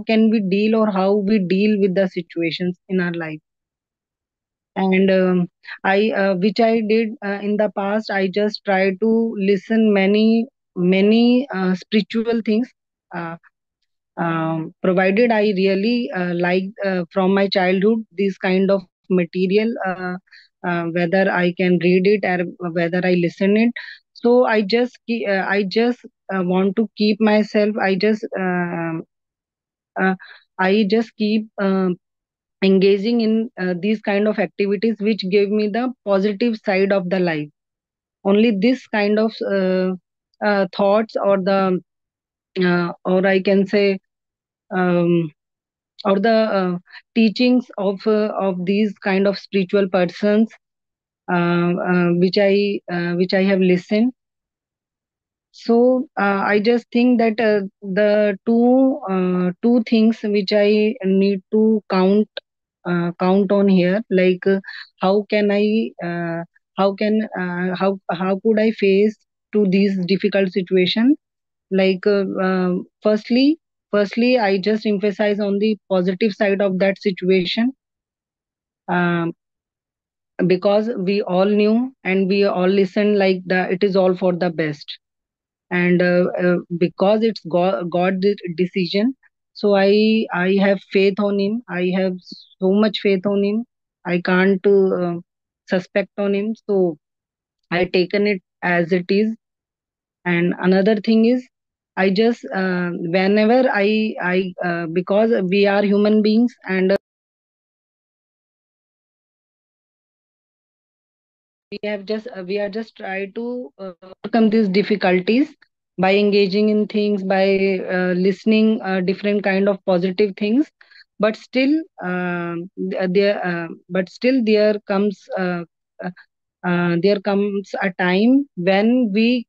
Speaker 4: can we deal or how we deal with the situations in our life. And I which I did in the past, I just try to listen many spiritual things, uh, provided I really like from my childhood this kind of material, whether I can read it or whether I listen it. So I just want to keep myself. Uh, I just keep engaging in these kind of activities which give me the positive side of the life. Only this kind of thoughts or I can say um, or the teachings of these kind of spiritual persons which I have listened. So I just think that the two things which I need to count on here, like how can I how could I face to these difficult situations. Like firstly I just emphasize on the positive side of that situation, um, because we all knew and we all listened like the it is all for the best. And because it's God's decision, so I have faith on him. I have so much faith on him. I can't suspect on him, so I taken it as it is. And another thing is, I just whenever I because we are human beings, and we are just try to overcome these difficulties by engaging in things, by listening different kind of positive things. But still uh, there comes a time when we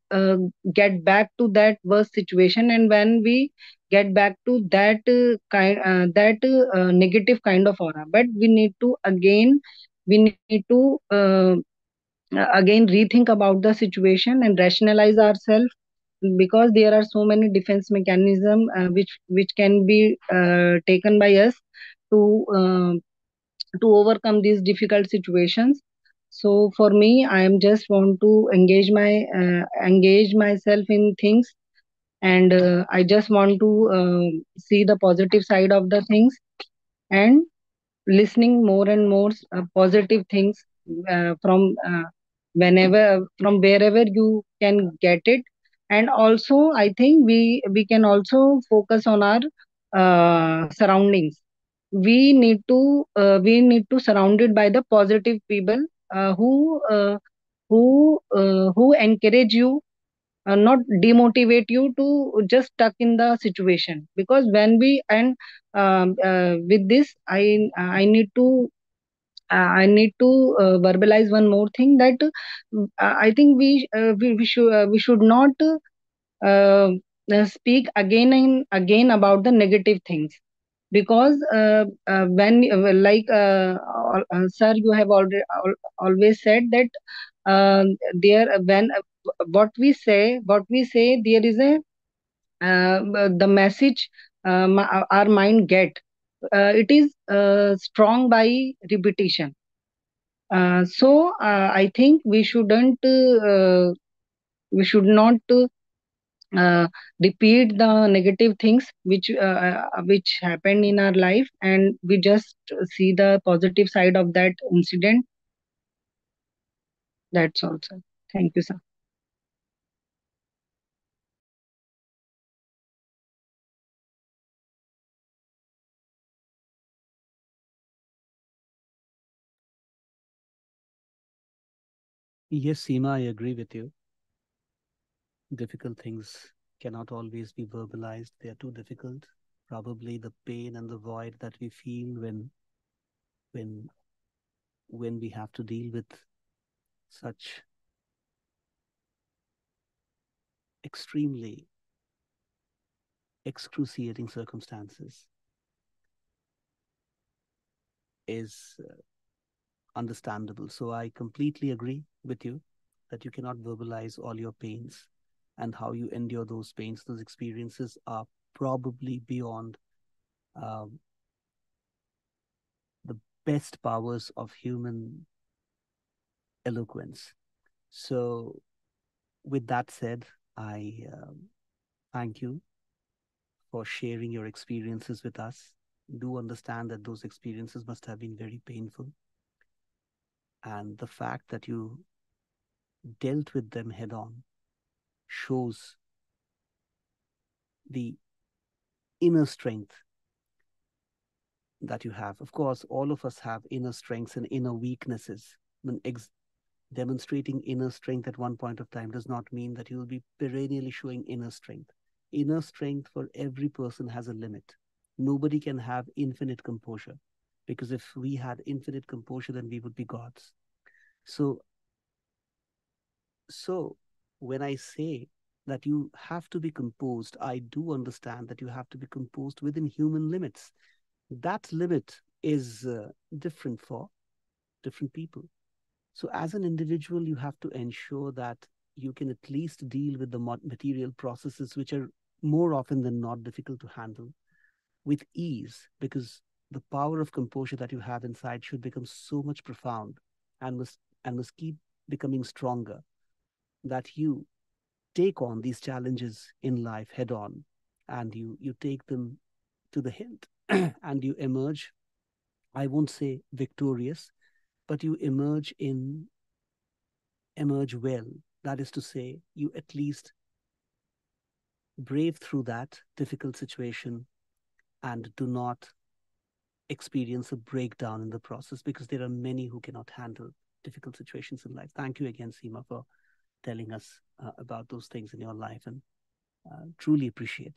Speaker 4: get back to that worst situation, and when we get back to that negative kind of aura. But we need to again rethink about the situation and rationalize ourselves, because there are so many defense mechanism which can be taken by us to uh, to overcome these difficult situations. So for me, I am just want to engage myself in things, and I just want to see the positive side of the things, and listening more and more positive things from wherever you can get it. And also, I think we can also focus on our surroundings. We need to surrounded by the positive people who encourage you, not demotivate you to just stuck in the situation. Because when we and with this, I need to verbalize one more thing, that I think we should not uh, speak again and again about the negative things. Because when like sir, you have already always said that there when what we say, there is a the message our mind get, it is strong by repetition. I think we should not uh, repeat the negative things which happened in our life, and we just see the positive side of that incident. That's all, sir. Thank you, sir.
Speaker 1: Yes, Seema, I agree with you. Difficult things cannot always be verbalized. They are too difficult. Probably the pain and the void that we feel when when we have to deal with such extremely excruciating circumstances is understandable. So I completely agree with you that you cannot verbalize all your pains and how you endure those pains. Those experiences are probably beyond um, the best powers of human eloquence. So, with that said, I thank you for sharing your experiences with us. Do understand that those experiences must have been very painful. And the fact that you dealt with them head on shows the inner strength that you have. Of course, all of us have inner strengths and inner weaknesses. I mean, demonstrating inner strength at one point of time does not mean that you will be perennially showing inner strength. Inner strength for every person has a limit. Nobody can have infinite composure, because if we had infinite composure, then we would be gods. So, so when I say that you have to be composed, I do understand that you have to be composed within human limits. That limit is different for different people. So, as an individual, you have to ensure that you can at least deal with the material processes, which are more often than not difficult to handle, with ease, because the power of composure that you have inside should become so much profound and must keep becoming stronger, that you take on these challenges in life head on, and you take them to the hilt and you emerge, I won't say victorious, but you emerge well. That is to say, you at least brave through that difficult situation and do not experience a breakdown in the process, because there are many who cannot handle difficult situations in life. Thank you again, Seema, for telling us about those things in your life, and truly appreciate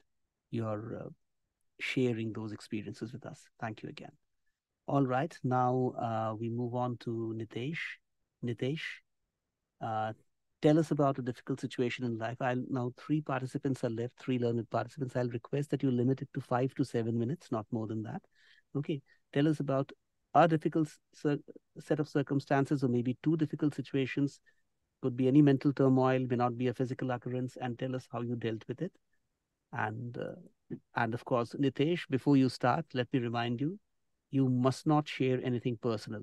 Speaker 1: your sharing those experiences with us. Thank you again. All right, now we move on to Nitesh. Nitesh, uh, tell us about a difficult situation in life. I'll now, three participants are left, three learned participants. I'll request that you limit it to 5 to 7 minutes, not more than that. Okay, tell us about a difficult set of circumstances, or maybe two difficult situations. Could be any mental turmoil, may not be a physical occurrence, and tell us how you dealt with it. And of course, Nitesh, before you start, let me remind you, you must not share anything personal.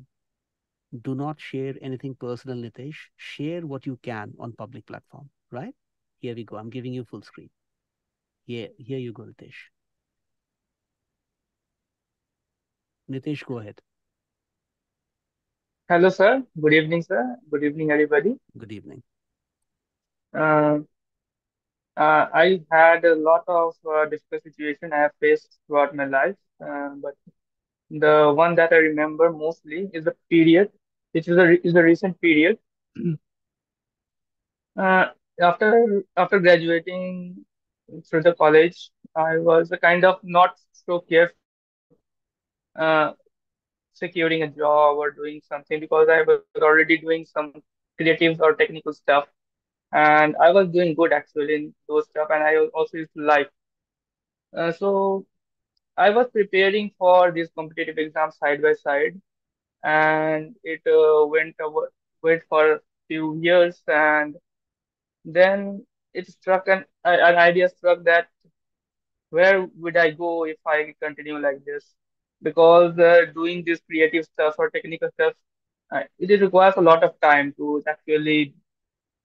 Speaker 1: Do not share anything personal, Nitesh. Share what you can on public platform, right? Here we go. I'm giving you full screen. Here you go, Nitesh. Nitesh, go ahead.
Speaker 5: Hello, sir. Good evening, sir. Good evening, everybody.
Speaker 1: Good evening.
Speaker 5: Uh, I had a lot of difficult situation I have faced throughout my life, but the one that I remember mostly is the period, which is the recent period. Uh, after graduating through the college, I was a kind of not so careful about uh, securing a job or doing something because I was already doing some creative or technical stuff, and I was doing good actually in those stuff, and I also used to like. So I was preparing for these competitive exams side by side, and it went for a few years, and then an idea struck that where would I go if I continue like this? Because doing this creative stuff or technical stuff, it requires a lot of time to actually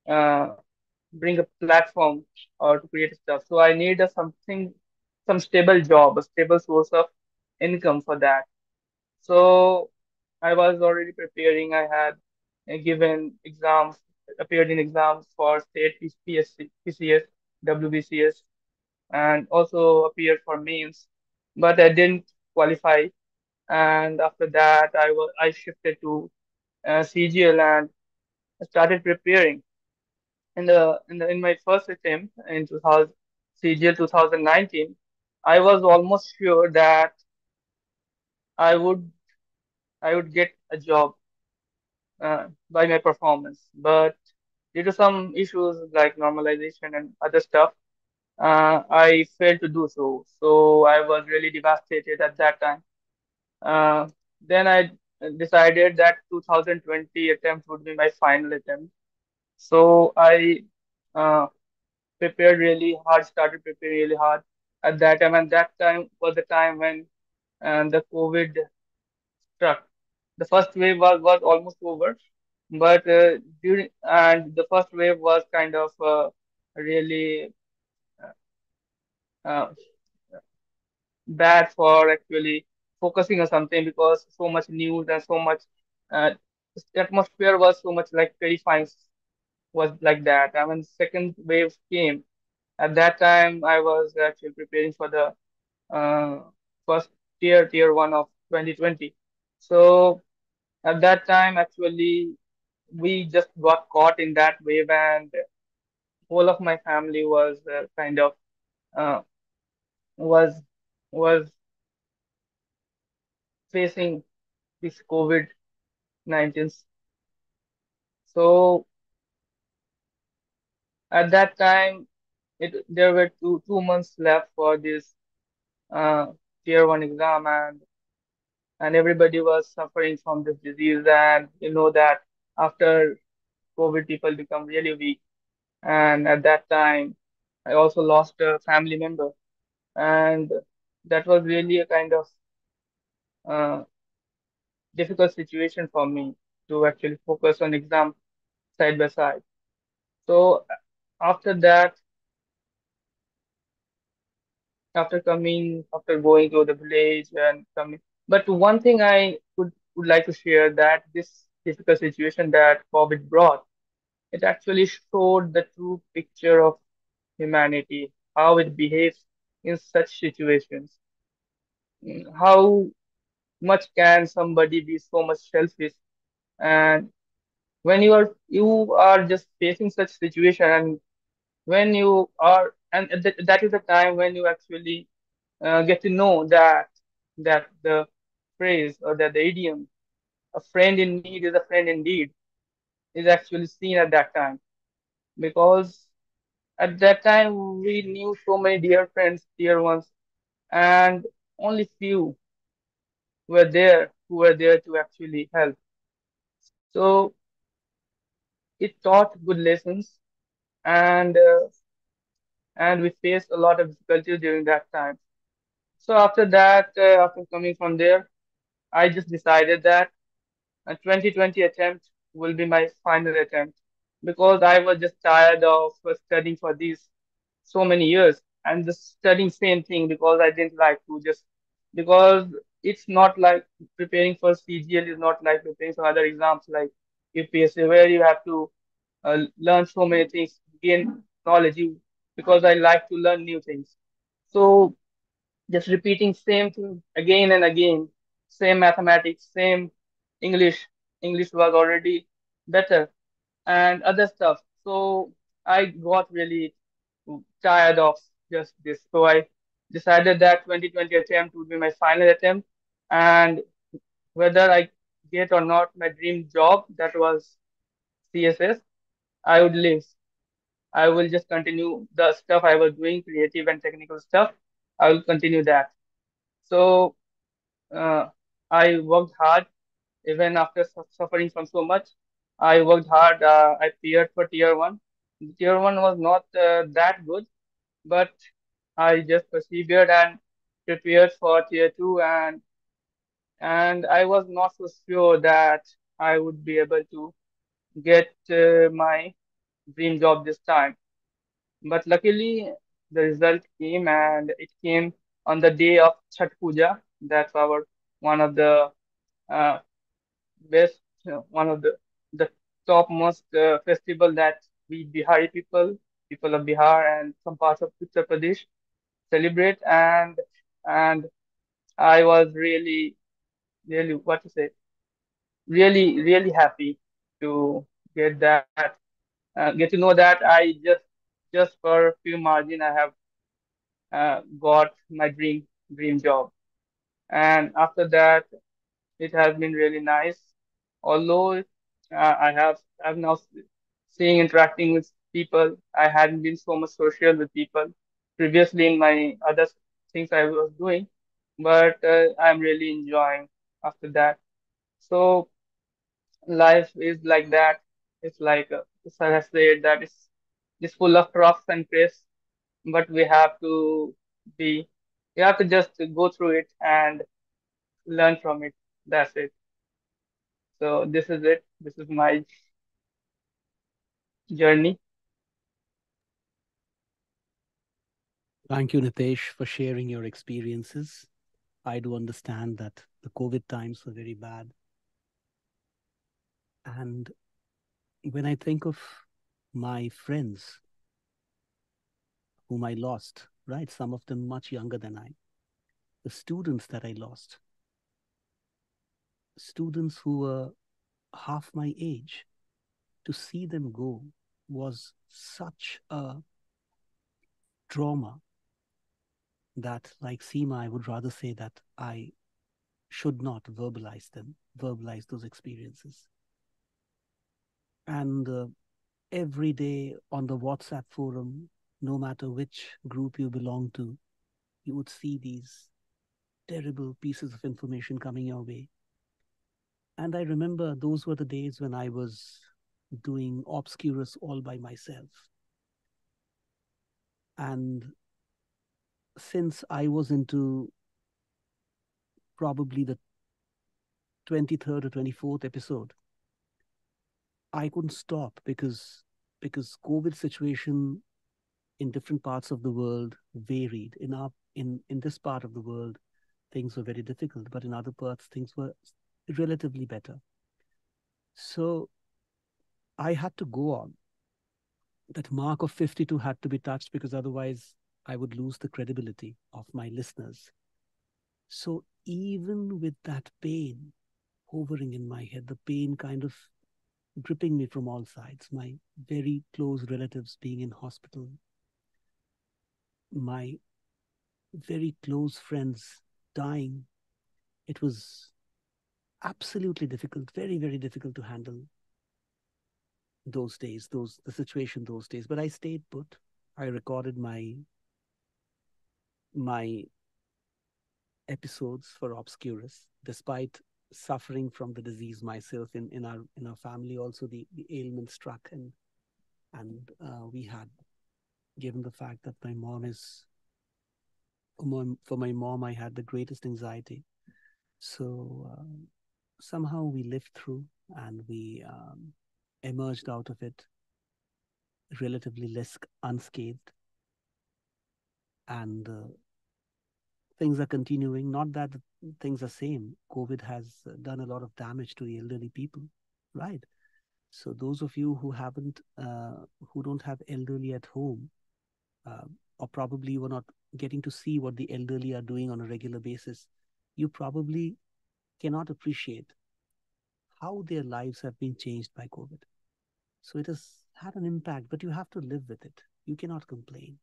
Speaker 5: uh, bring a platform or to create stuff. So I need some stable job, a stable source of income for that. So I was already preparing. I had given exams, appeared in exams for state PSC, PCS, WBCS, and also appeared for mains, but I didn't qualify. And after that, I shifted to CGL and started preparing. In my first attempt in 2000 CGL 2019, I was almost sure that I would I would get a job by my performance, but due to some issues like normalization and other stuff, I failed to do so. So I was really devastated at that time. Uh, then I decided that 2020 attempt would be my final attempt. So I uh, prepared really hard, started preparing really hard at that time, and that time was the time when the COVID struck. The first wave was almost over, but during and the first wave was kind of really uh, bad for actually focusing on something because so much news and so much uh, the atmosphere was so much like terrifying was like that. I mean, second wave came. At that time, I was actually preparing for the uh, first tier one of 2020. So at that time, actually, we just got caught in that wave, and whole of my family was kind of uh, was was facing this COVID-19. So at that time, there were two months left for this uh, tier one exam, and everybody was suffering from this disease. And you know that after COVID, people become really weak. And at that time, I also lost a family member, and that was really a kind of uh, difficult situation for me to actually focus on exam side by side. So after that, after going to the village and coming, but one thing I would like to share that this difficult situation that COVID brought, it actually showed the true picture of humanity, how it behaves in such situations. How much can somebody be so much selfish? And when you are just facing such situation, and when you are, and that is the time when you actually get to know that the phrase or that the idiom, a friend in need is a friend indeed, is actually seen at that time. Because at that time we knew so many dear friends, dear ones, and only few who were there to actually help. So it taught good lessons, and and we faced a lot of difficulties during that time. So after that, after coming from there, I just decided that a 2020 attempt will be my final attempt because I was just tired of studying for these so many years and just studying same thing because I didn't like to just because it's not like preparing for CGL is not like preparing for other exams like UPSC where you have to learn so many things, gain knowledge. because I like to learn new things. So just repeating same thing again and again, same mathematics, same English. English was already better and other stuff. So I got really tired of just this. So I decided that 2020 attempt would be my final attempt, and whether I get or not my dream job, that was CSS, I would leave. I will just continue the stuff I was doing, creative and technical stuff. I will continue that. So uh, I worked hard even after suffering from so much. I worked hard. I appeared for tier one. Tier one was not that good, but I just persevered and prepared for tier two, and I was not so sure that I would be able to get my dream job this time. But luckily, the result came, and it came on the day of Chhat Puja. That's our one of the uh, best, one of the topmost festival that we Bihari people of Bihar and some parts of Uttar Pradesh celebrate, and I was really what to say, really happy to get that, get to know that just for a few margin I have got my dream job, and after that it has been really nice. Although I've now seeing interacting with people, I hadn't been so much social with people previously in my other things I was doing, but I'm really enjoying after that. So life is like that. It's like sir has said that it's full of troughs and crests, but be we have to just go through it and learn from it. That's it. So this is it. This is my journey.
Speaker 1: Thank you, Nitesh, for sharing your experiences. I do understand that the COVID times were very bad. And when I think of my friends whom I lost, right, some of them much younger than I, the students that I lost, students who were half my age, to see them go was such a trauma that, like Seema, I would rather say that I should not verbalize them, verbalize those experiences. And every day on the WhatsApp forum, no matter which group you belong to, you would see these terrible pieces of information coming your way. And I remember those were the days when I was doing Obscurus all by myself. And since I was into probably the 23rd or 24th episode, I couldn't stop because COVID situation in different parts of the world varied. In this part of the world, things were very difficult, but in other parts, things were relatively better. So I had to go on. That mark of 52 had to be touched because otherwise I would lose the credibility of my listeners. So even with that pain hovering in my head, the pain kind of gripping me from all sides, my very close relatives being in hospital, my very close friends dying, it was absolutely difficult, very, very difficult to handle those days, the situation those days. But I stayed put. I recorded my episodes for Obscurus, despite suffering from the disease myself. In our family also the ailment struck, and we had, given the fact that my mom is for my mom I had the greatest anxiety. So somehow we lived through, and we emerged out of it relatively less unscathed. And things are continuing. Not that things are same. COVID has done a lot of damage to the elderly people, right? So those of you who don't have elderly at home, or probably you were not getting to see what the elderly are doing on a regular basis, you probably cannot appreciate how their lives have been changed by COVID. So it has had an impact, but you have to live with it. You cannot complain.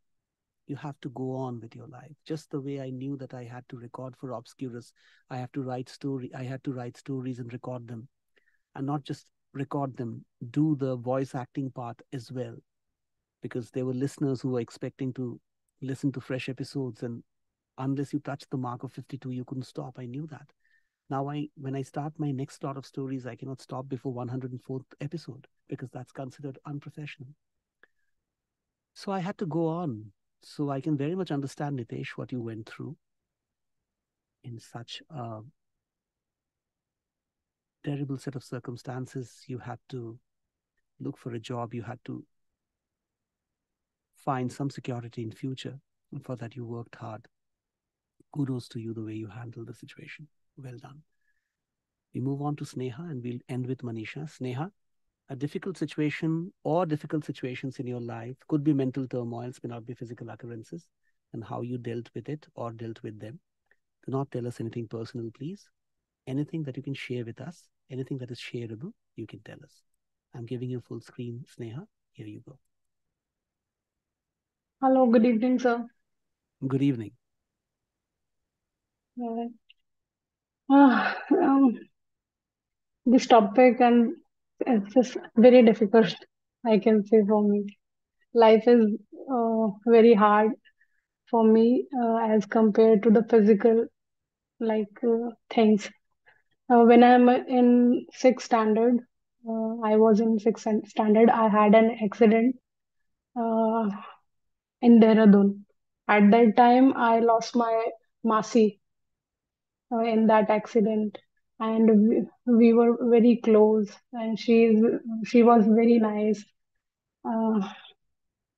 Speaker 1: You have to go on with your life. Just the way I knew that I had to record for Obscurus, I had to write stories and record them, and not just record them, do the voice acting part as well, because there were listeners who were expecting to listen to fresh episodes, and unless you touch the mark of 52, you couldn't stop. I knew that. Now, when I start my next lot of stories, I cannot stop before 104th episode because that's considered unprofessional. So I had to go on. So I can very much understand, Nitesh, what you went through in such a terrible set of circumstances. You had to look for a job. You had to find some security in future. And for that, you worked hard. Kudos to you, the way you handled the situation. Well done. We move on to Sneha and we'll end with Manisha. Sneha, a difficult situation or difficult situations in your life could be mental turmoils, may not be physical occurrences, and how you dealt with it or dealt with them. Do not tell us anything personal, please. Anything that you can share with us, anything that is shareable, you can tell us. I'm giving you full screen, Sneha. Here you go.
Speaker 6: Hello, good evening, sir.
Speaker 1: Good evening.
Speaker 6: Uh, um, this topic and it's just very difficult, I can say for me. Life is very hard for me as compared to the physical things. When I'm in sixth standard, I was in sixth standard. I had an accident uh, in Dehradun. At that time, I lost my Masi in that accident, and we were very close, and she was very nice. Uh,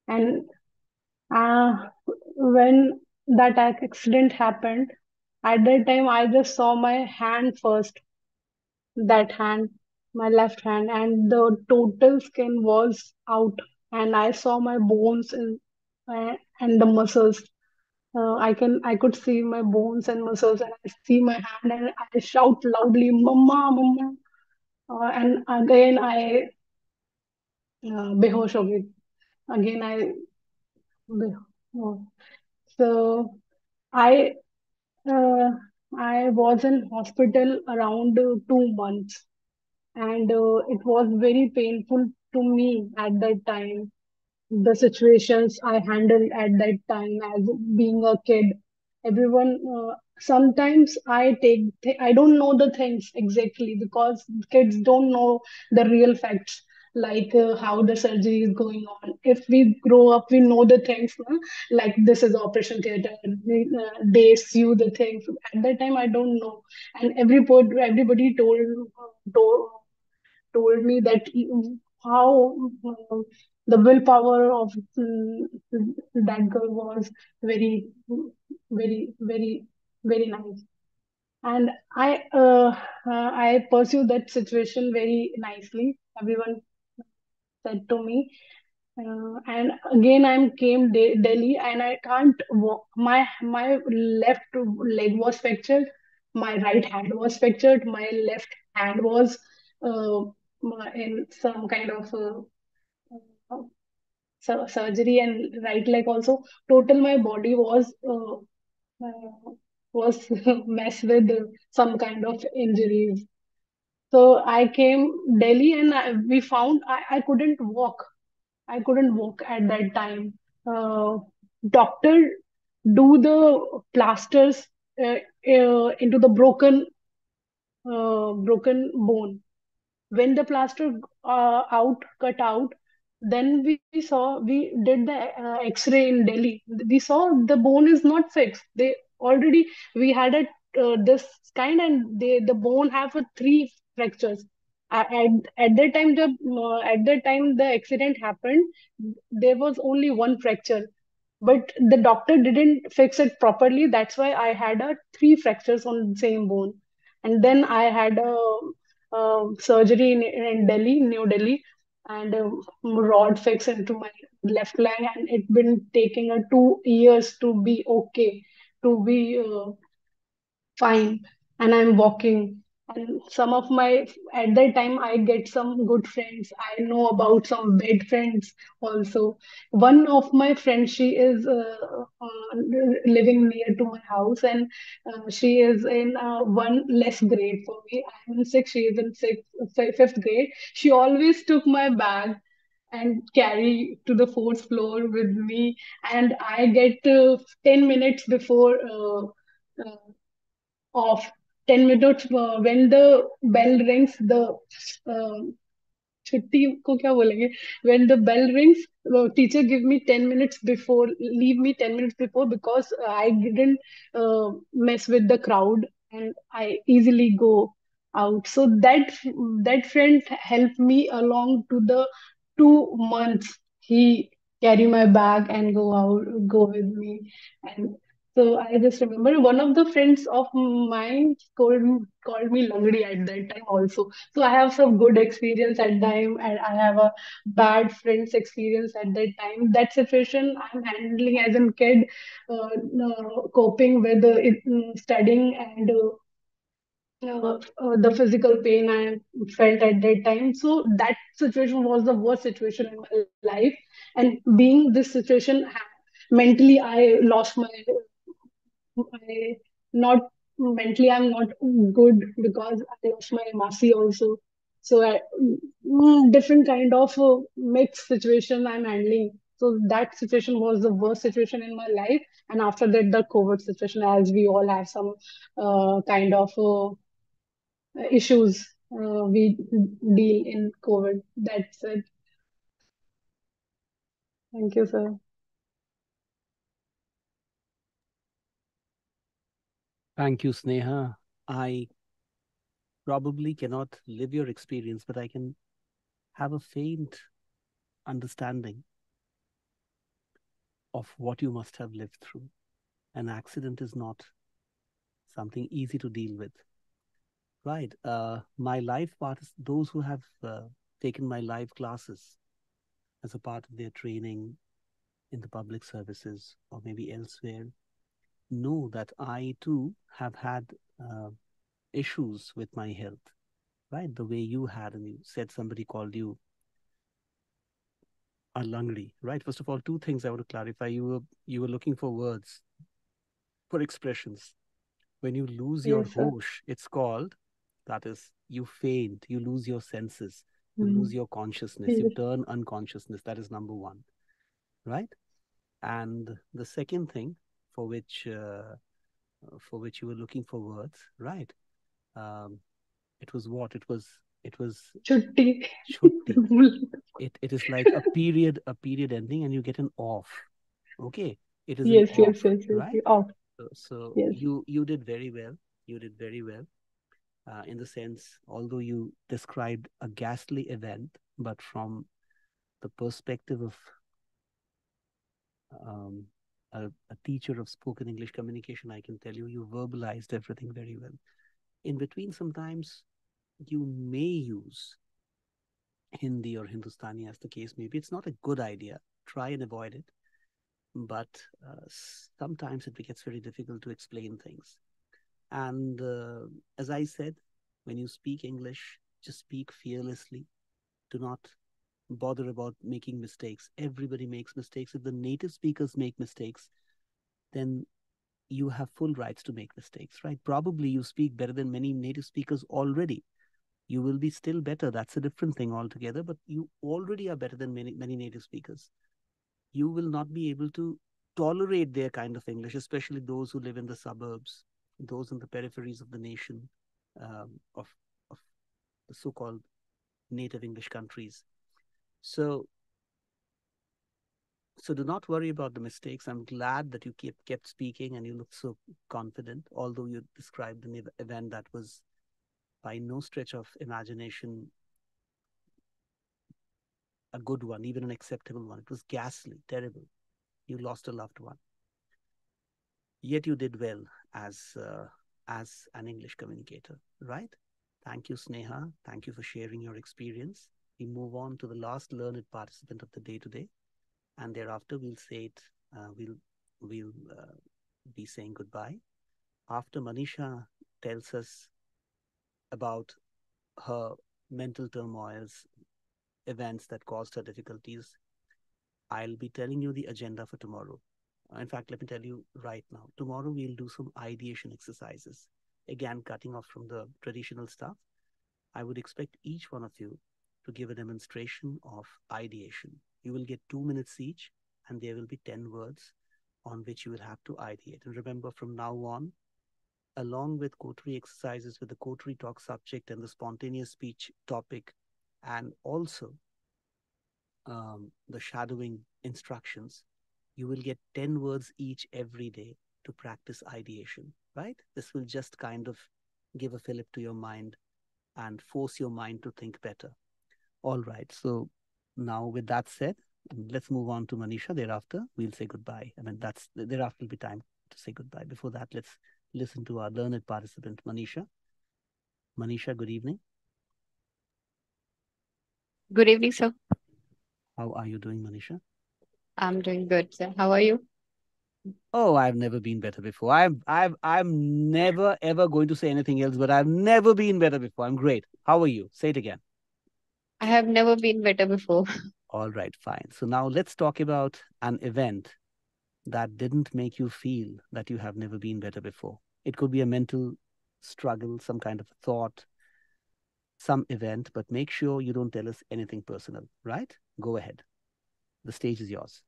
Speaker 6: and when that accident happened, at that time I just saw my hand first, that hand, my left hand, and the total skin was out, and I saw my bones and the muscles. I could see my bones and muscles, and I see my hand, and I shout loudly, "Mama, Mama!" And again I behosh of it. Again oh. So I uh, I was in hospital around 2 months, and it was very painful to me at that time. The situations I handled at that time as being a kid. Everyone, sometimes I don't know the things exactly because kids don't know the real facts, like how the surgery is going on. If we grow up, we know the things, like this is operation theater, they sew the things. At that time, I don't know. And everybody told told me that how the willpower of that girl was very, very, very, very nice. And I pursued that situation very nicely. Everyone said to me. And again, I came Delhi, and I can't walk. My left leg was fractured. My right hand was fractured. My left hand was uh, in some kind of uh, surgery, and right leg also. Total, my body was messed with some kind of injuries. So I came Delhi, and we found I couldn't walk. I couldn't walk at that time. Doctor do the plasters into the broken bone. When the plaster cut out, then we did the X-ray in Delhi. We saw the bone is not fixed. They already we had a this kind, and the bone have three fractures. At that time the accident happened, there was only one fracture, but the doctor didn't fix it properly. That's why I had three fractures on the same bone. And then I had a surgery in Delhi, New Delhi. and rod fixed into my left leg, and it's been taking 2 years to be okay, to be fine, and I'm walking. And some of my, at that time, I get some good friends. I know about some bad friends also. One of my friends, she is living near to my house, and she is in one less grade for me. I'm in sixth, she is in fifth grade. She always took my bag and carry to the fourth floor with me, and I get 10 minutes before of 10 minutes when the bell rings, the uh, छुट्टी को क्या बोलेंगे, when the bell rings, teacher give me 10 minutes before, leave me 10 minutes before, because I didn't mess with the crowd and I easily go out. So that friend helped me along to the 2 months. He carry my bag and go with me. And so I just remember one of the friends of mine called me Langdi at that time also. So I have some good experience at time, and I have a bad friends experience at that time. That situation I'm handling as a kid, coping with studying and the physical pain I felt at that time. So that situation was the worst situation in my life. And being this situation, mentally I lost my I not mentally I'm not good because I lost my Masi also. So different kind of mixed situation I'm handling. So that situation was the worst situation in my life. And after that, the COVID situation, as we all have some kind of issues we deal in COVID. That's it. Thank you, sir.
Speaker 1: Thank you, Sneha. I probably cannot live your experience, but I can have a faint understanding of what you must have lived through. An accident is not something easy to deal with. Right. My live part, those who have taken my live classes as a part of their training in the public services or maybe elsewhere know that I too have had issues with my health, right? The way you had, and you said somebody called you a Langri, right? First of all, two things I want to clarify. You were looking for words, for expressions. When you lose your
Speaker 6: Yes, sir.
Speaker 1: hosh, it's called, that is, you faint, you lose your senses, you lose your consciousness, you
Speaker 6: Yes.
Speaker 1: turn unconsciousness. That is number one, right? And the second thing for which you were looking for words, right? Um, it was what? It was
Speaker 6: Chutti.
Speaker 1: chutti. It is like a period ending, and you get an off. Okay, it is an
Speaker 6: Yes,
Speaker 1: off,
Speaker 6: yes, yes, yes.
Speaker 1: right?
Speaker 6: Oh,
Speaker 1: So
Speaker 6: yes.
Speaker 1: you did very well. You did very well. In the sense, although you described a ghastly event, but from the perspective of um, a teacher of spoken English communication, I can tell you, you verbalized everything very well. In between, sometimes you may use Hindi or Hindustani, as the case may be. It's not a good idea. Try and avoid it. But sometimes it gets very difficult to explain things. And as I said, when you speak English, just speak fearlessly. Do not bother about making mistakes. Everybody makes mistakes. If the native speakers make mistakes, then you have full rights to make mistakes, right? Probably you speak better than many native speakers already. You will be still better. That's a different thing altogether, but you already are better than many native speakers. You will not be able to tolerate their kind of English, especially those who live in the suburbs, those in the peripheries of the nation, of the so-called native English countries. So so do not worry about the mistakes. I'm glad that you kept speaking and you looked so confident, although you described an event that was by no stretch of imagination a good one, even an acceptable one. It was ghastly, terrible. You lost a loved one. Yet you did well as an English communicator, right? Thank you, Sneha. Thank you for sharing your experience. we move on to the last learned participant of the day today, and thereafter we'll say it. We'll be saying goodbye. After Manisha tells us about her mental turmoils, events that caused her difficulties, I'll be telling you the agenda for tomorrow. In fact, let me tell you right now. Tomorrow we'll do some ideation exercises. Again, cutting off from the traditional stuff. I would expect each one of you to give a demonstration of ideation. You will get 2 minutes each, and there will be 10 words on which you will have to ideate. And remember, from now on, along with coterie exercises with the coterie talk subject and the spontaneous speech topic, and also the shadowing instructions, you will get 10 words each every day to practice ideation, right? This will just kind of give a fillip to your mind and force your mind to think better. All right. So now with that said, let's move on to Manisha. Thereafter, we'll say goodbye. I mean, thereafter will be time to say goodbye. Before that, let's listen to our learned participant, Manisha. Manisha, good evening.
Speaker 7: Good evening, sir.
Speaker 1: How are you doing, Manisha?
Speaker 7: I'm doing good, sir. How are you?
Speaker 1: Oh, I've never been better before. I'm never ever going to say anything else, but I've never been better before. I'm great. How are you? Say it again.
Speaker 7: I have never been better before.
Speaker 1: All right, fine. So now let's talk about an event that didn't make you feel that you have never been better before. It could be a mental struggle, some kind of thought, some event, but make sure you don't tell us anything personal, right? Go ahead. The stage is yours.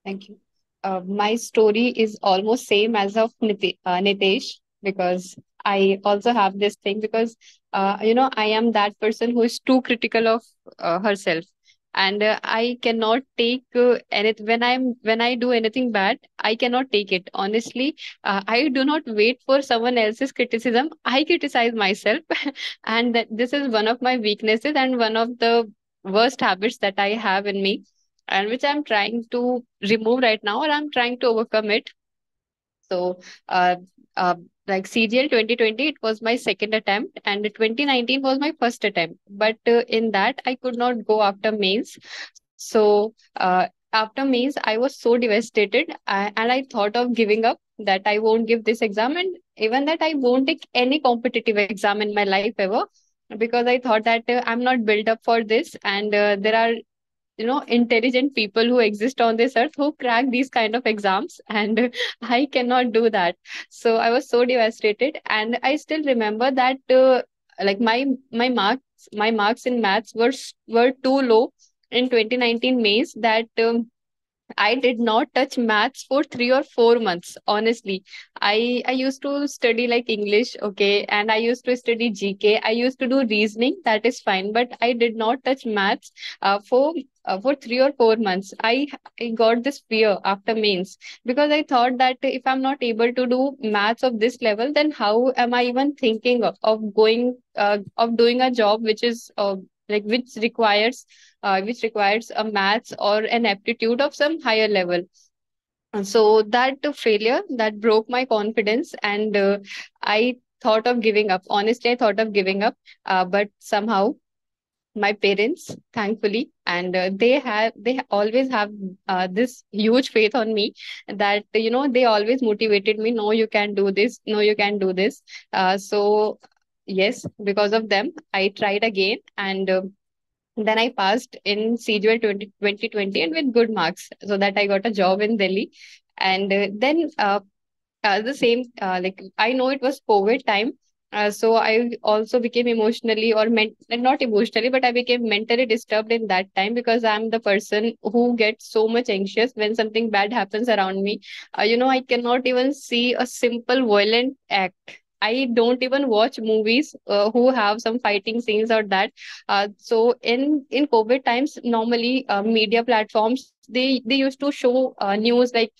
Speaker 7: Thank you. My story is almost same as of Nitesh, because I also have this thing, because I am that person who is too critical of herself, and I cannot take anything when I do anything bad. I cannot take it honestly. I do not wait for someone else's criticism. I criticize myself, and this is one of my weaknesses and one of the worst habits that I have in me, and which I'm trying to remove right now, or I'm trying to overcome it. So, uh, uh, like CGL 2020, it was my second attempt, and 2019 was my first attempt. But in that, I could not go after mains. So, after mains, I was so devastated, and I thought of giving up, that I won't give this exam, and even that I won't take any competitive exam in my life ever, because I thought that I'm not built up for this, and there are intelligent people who exist on this earth who crack these kind of exams, and I cannot do that. So I was so devastated, and I still remember that like my marks in maths were too low in 2019 mains, that I did not touch maths for 3 or 4 months. Honestly, I used to study like English, okay, and I used to study GK. I used to do reasoning. That is fine, but I did not touch maths for 3 or 4 months. I got this fear after mains, because I thought that if I'm not able to do maths of this level, then how am I even thinking of going of doing a job which is like which requires a maths or an aptitude of some higher level. And so that failure that broke my confidence, and I thought of giving up. Honestly, I thought of giving up, but somehow my parents, thankfully, and they always have this huge faith on me, that they always motivated me. No, you can do this. No, you can do this. So yes, because of them, I tried again, and then I passed in CGL 2020, and with good marks, so that I got a job in Delhi. And then the same, like I know it was COVID time. So I also became emotionally, or not emotionally, but I became mentally disturbed in that time, because I'm the person who gets so much anxious when something bad happens around me. I cannot even see a simple violent act. I don't even watch movies who have some fighting scenes or that. So in COVID times, normally media platforms, they used to show news like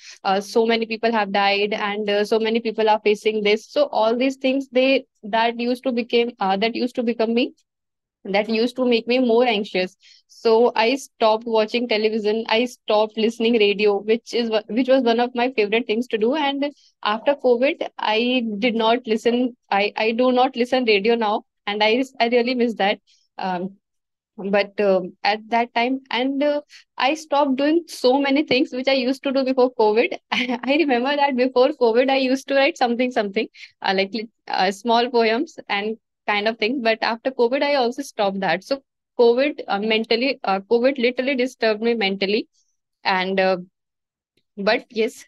Speaker 7: so many people have died, and so many people are facing this. So all these things, that used to become me, that used to make me more anxious. So I stopped watching television, I stopped listening radio, which was one of my favorite things to do. And after COVID, I do not listen radio now, and I really miss that. um, But at that time, and I stopped doing so many things which I used to do before COVID. I remember that before COVID I used to write something like small poems and kind of thing, but after COVID I also stopped that. So COVID literally disturbed me mentally. And but yes,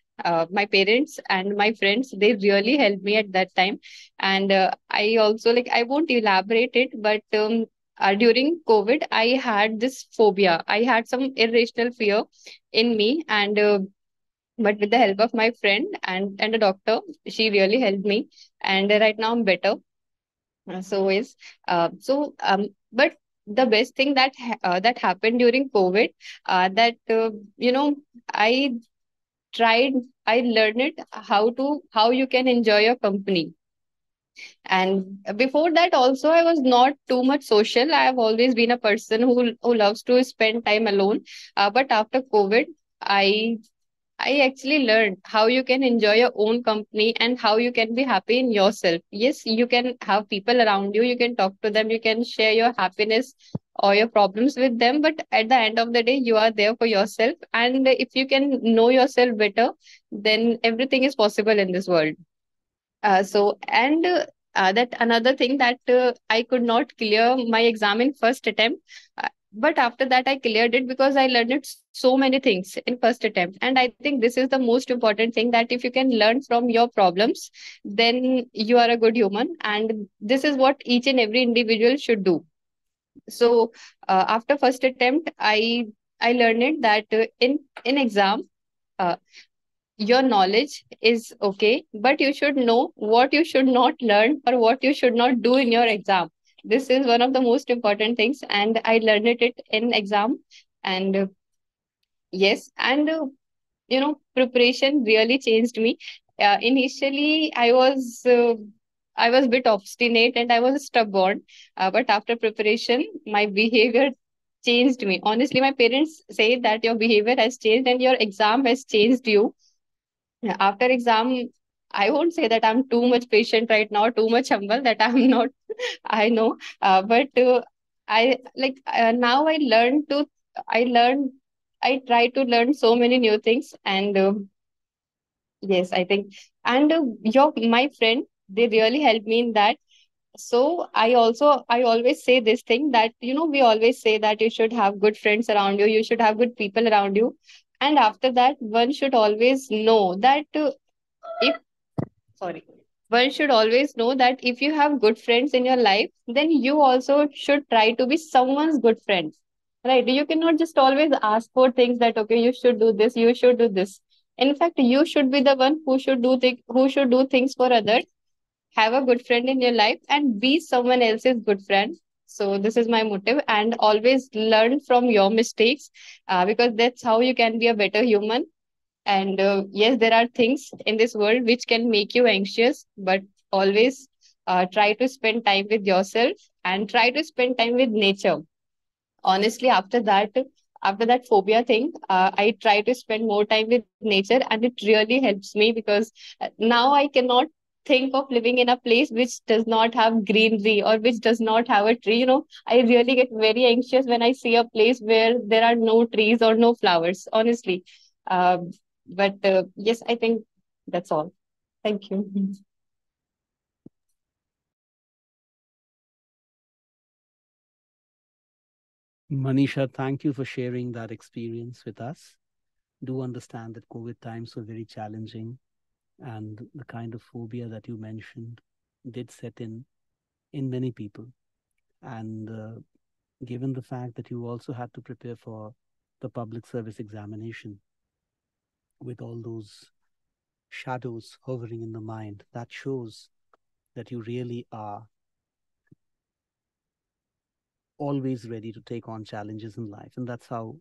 Speaker 7: my parents and my friends, they really helped me at that time. And I also, like, I won't elaborate it, but during COVID I had this phobia, I had some irrational fear in me. And but with the help of my friend and a doctor, she really helped me. And right now I'm better. But the best thing that happened during COVID, that I tried I learned it how you can enjoy your company. And before that also, I was not too much social. I have always been a person who loves to spend time alone. But after COVID, i I actually learned how you can enjoy your own company and how you can be happy in yourself. Yes, you can have people around you, you can talk to them, you can share your happiness or your problems with them, but at the end of the day, you are there for yourself. And if you can know yourself better, then everything is possible in this world. That another thing that I could not clear my exam in first attempt. But after that, I cleared it because I learned it so many things in first attempt. And I think this is the most important thing, that if you can learn from your problems, then you are a good human. And this is what each and every individual should do. So after first attempt, I learned it that in exam, uh, your knowledge is okay, but you should know what you should not learn or what you should not do in your exam. This is one of the most important things, and I learned it in exam. And yes, and preparation really changed me. Initially, I was a bit obstinate and I was stubborn, but after preparation, my behavior changed me. Honestly, my parents say that your behavior has changed and your exam has changed you. Yeah, after exam, I won't say that I'm too much patient right now, too much humble, that I'm not. I know, but now I learn, I try to learn so many new things. And yes, I think, and my friend, they really helped me in that. So I always say this thing, that we always say that you should have good friends around you, you should have good people around you. And after that, one should always know that if sorry one should always know that if you have good friends in your life, then you also should try to be someone's good friend, right? You cannot just always ask for things, that okay, you should do this, you should do this. In fact, you should be the one who should do things for others. Have a good friend in your life and be someone else's good friend. So this is my motive, and always learn from your mistakes, because that's how you can be a better human. And yes, there are things in this world which can make you anxious, but always try to spend time with yourself and try to spend time with nature. Honestly, after that phobia thing, I try to spend more time with nature, and it really helps me, because now I cannot think of living in a place which does not have greenery or which does not have a tree. I really get very anxious when I see a place where there are no trees or no flowers, honestly. But yes, I think that's all. Thank you.
Speaker 1: Manisha, thank you for sharing that experience with us. Do understand that COVID times were very challenging, and the kind of phobia that you mentioned did set in many people. And given the fact that you also had to prepare for the public service examination with all those shadows hovering in the mind, that shows that you really are always ready to take on challenges in life, and that's how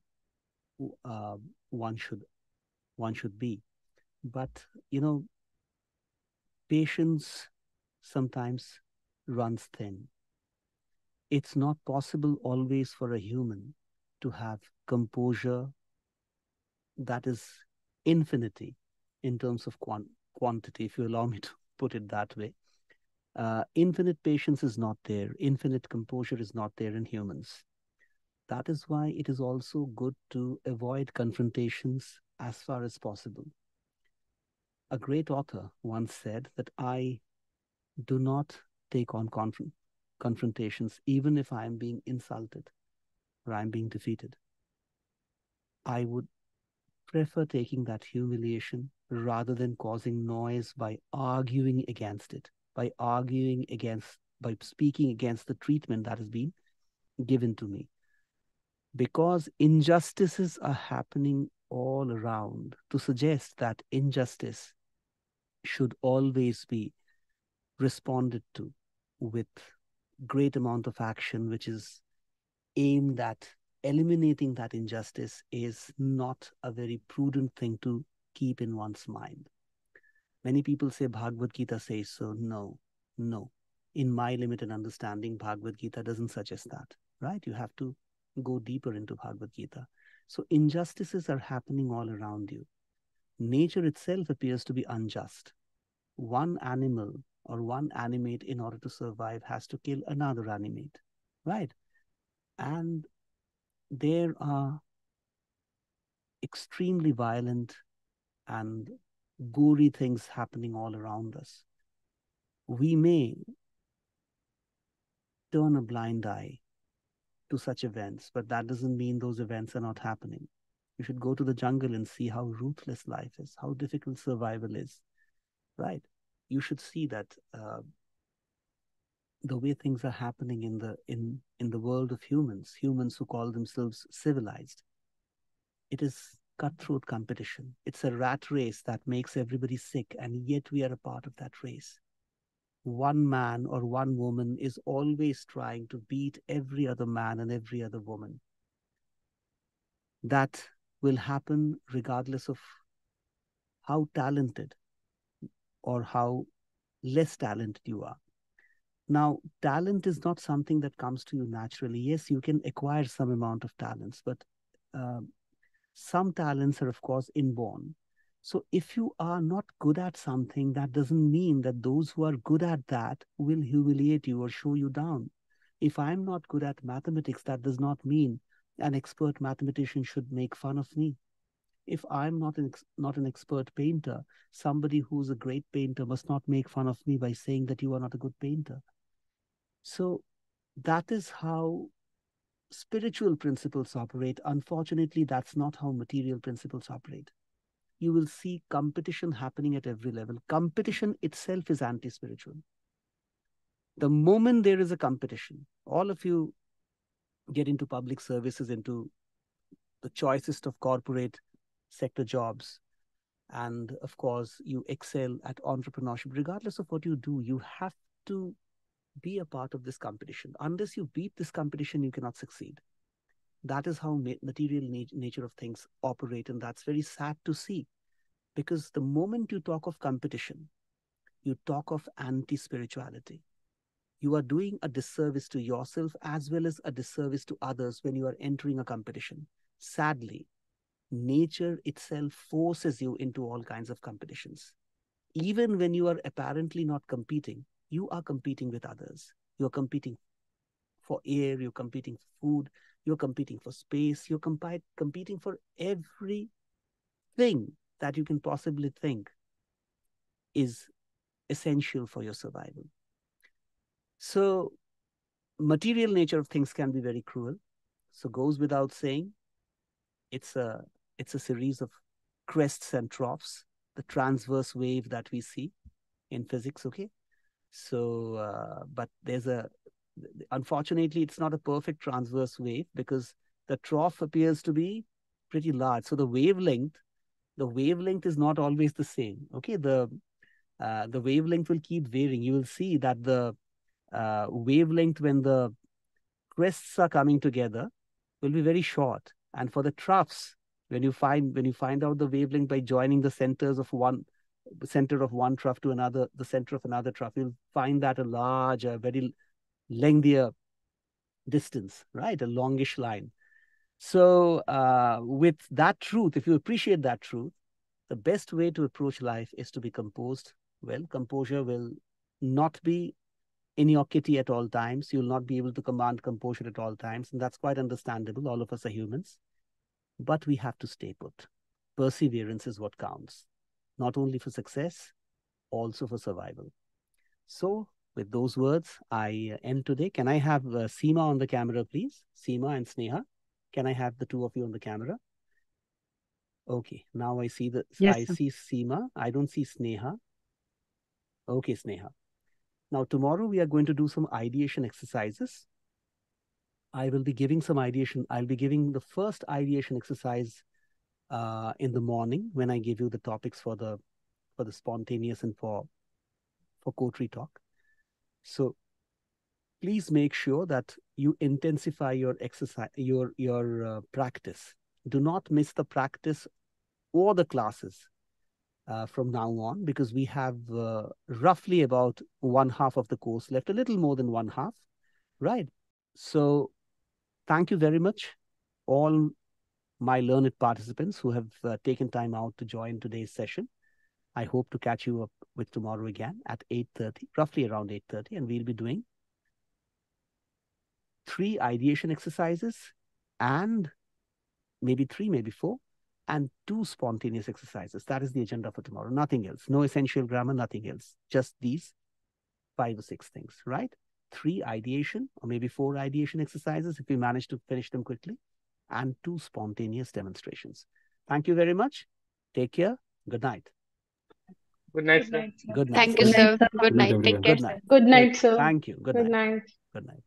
Speaker 1: uh, one should one should be. But patience sometimes runs thin. It's not possible always for a human to have composure that is infinity in terms of quantity, if you allow me to put it that way. Infinite patience is not there, infinite composure is not there in humans. That is why it is also good to avoid confrontations as far as possible. A great author once said that I do not take on confrontations, even if I am being insulted or I'm being defeated. I would prefer taking that humiliation rather than causing noise by arguing against it, by speaking against the treatment that has been given to me. Because injustices are happening all around, to suggest that injustice should always be responded to with great amount of action which is aimed at eliminating that injustice is not a very prudent thing to keep in one's mind. Many people say Bhagavad Gita says so. No. In my limited understanding, Bhagavad Gita doesn't suggest that, right? You have to go deeper into Bhagavad Gita. So injustices are happening all around you. Nature itself appears to be unjust. One animal or one animate, in order to survive, has to kill another animate, right? And there are extremely violent and gory things happening all around us. We may turn a blind eye to such events, but that doesn't mean those events are not happening. You should go to the jungle and see how ruthless life is, how difficult survival is, right? You should see that the way things are happening in the world of humans who call themselves civilized. It is cutthroat competition. It's a rat race that makes everybody sick, and yet we are a part of that race. One man or one woman is always trying to beat every other man and every other woman. That will happen regardless of how talented or how less talented you are. Now, talent is not something that comes to you naturally. Yes, you can acquire some amount of talents, but some talents are, of course, inborn. So if you are not good at something, that doesn't mean that those who are good at that will humiliate you or show you down. If I'm not good at mathematics, that does not mean an expert mathematician should make fun of me. If I'm not an expert painter, somebody who's a great painter must not make fun of me by saying that you are not a good painter. So that is how spiritual principles operate. Unfortunately, that's not how material principles operate. You will see competition happening at every level. Competition itself is anti-spiritual. The moment there is a competition, all of you get into public services, into the choicest of corporate sector jobs, and of course, you excel at entrepreneurship. Regardless of what you do, you have to be a part of this competition. Unless you beat this competition, you cannot succeed. That is how material nature of things operate, and that's very sad to see. Because the moment you talk of competition, you talk of anti-spirituality. You are doing a disservice to yourself as well as a disservice to others when you are entering a competition. Sadly, nature itself forces you into all kinds of competitions. Even when you are apparently not competing, you are competing with others. You are competing for air, you're competing for food, you're competing for space, you're competing for everything that you can possibly think is essential for your survival. So material nature of things can be very cruel. So goes without saying, it's a series of crests and troughs, the transverse wave that we see in physics, okay? So, but unfortunately, it's not a perfect transverse wave because the trough appears to be pretty large. So the wavelength is not always the same, okay? The wavelength will keep varying. You will see that the wavelength when the crests are coming together will be very short. And for the troughs, when you find out the wavelength by joining the center of one trough to another, the center of another trough, you'll find that a larger, very lengthier distance, right? A longish line. So with that truth, if you appreciate that truth, the best way to approach life is to be composed. Well, composure will not be in your kitty at all times. You'll not be able to command composure at all times. And that's quite understandable. All of us are humans. But we have to stay put. Perseverance is what counts, not only for success, also for survival. So with those words, I end today. Can I have Seema on the camera, please? Seema and Sneha. Can I have the two of you on the camera? Okay, now I see
Speaker 4: Yes,
Speaker 1: I
Speaker 4: sir.
Speaker 1: see Seema. I don't see Sneha. Okay, Sneha. Now tomorrow we are going to do some ideation exercises. I will be giving some ideation. I'll be giving the first ideation exercise in the morning when I give you the topics for the spontaneous and for Coterie Talk. So please make sure that you intensify your exercise, your practice. Do not miss the practice or the classes from now on, because we have roughly about one half of the course left, a little more than one half, right? So thank you very much, all my learned participants who have taken time out to join today's session. I hope to catch you up with tomorrow again at 8:30, roughly around 8:30, and we'll be doing 3 ideation exercises and maybe 3, maybe 4, and 2 spontaneous exercises. That is the agenda for tomorrow. Nothing else. No essential grammar, nothing else. Just these 5 or 6 things, right? 3 ideation or maybe 4 ideation exercises if we manage to finish them quickly, and 2 spontaneous demonstrations. Thank you very much. Take care. Good night.
Speaker 5: Good night,
Speaker 6: Good
Speaker 5: sir.
Speaker 6: night, sir.
Speaker 1: Good night.
Speaker 7: Thank you,
Speaker 4: Good night,
Speaker 7: sir.
Speaker 4: sir.
Speaker 7: Good
Speaker 3: Good night,
Speaker 7: night. Take
Speaker 3: everyone.
Speaker 7: care,
Speaker 1: Good
Speaker 7: sir.
Speaker 1: night.
Speaker 6: Good night, sir.
Speaker 1: Thank you. Good
Speaker 6: Good
Speaker 1: night.
Speaker 6: night.
Speaker 1: Good night.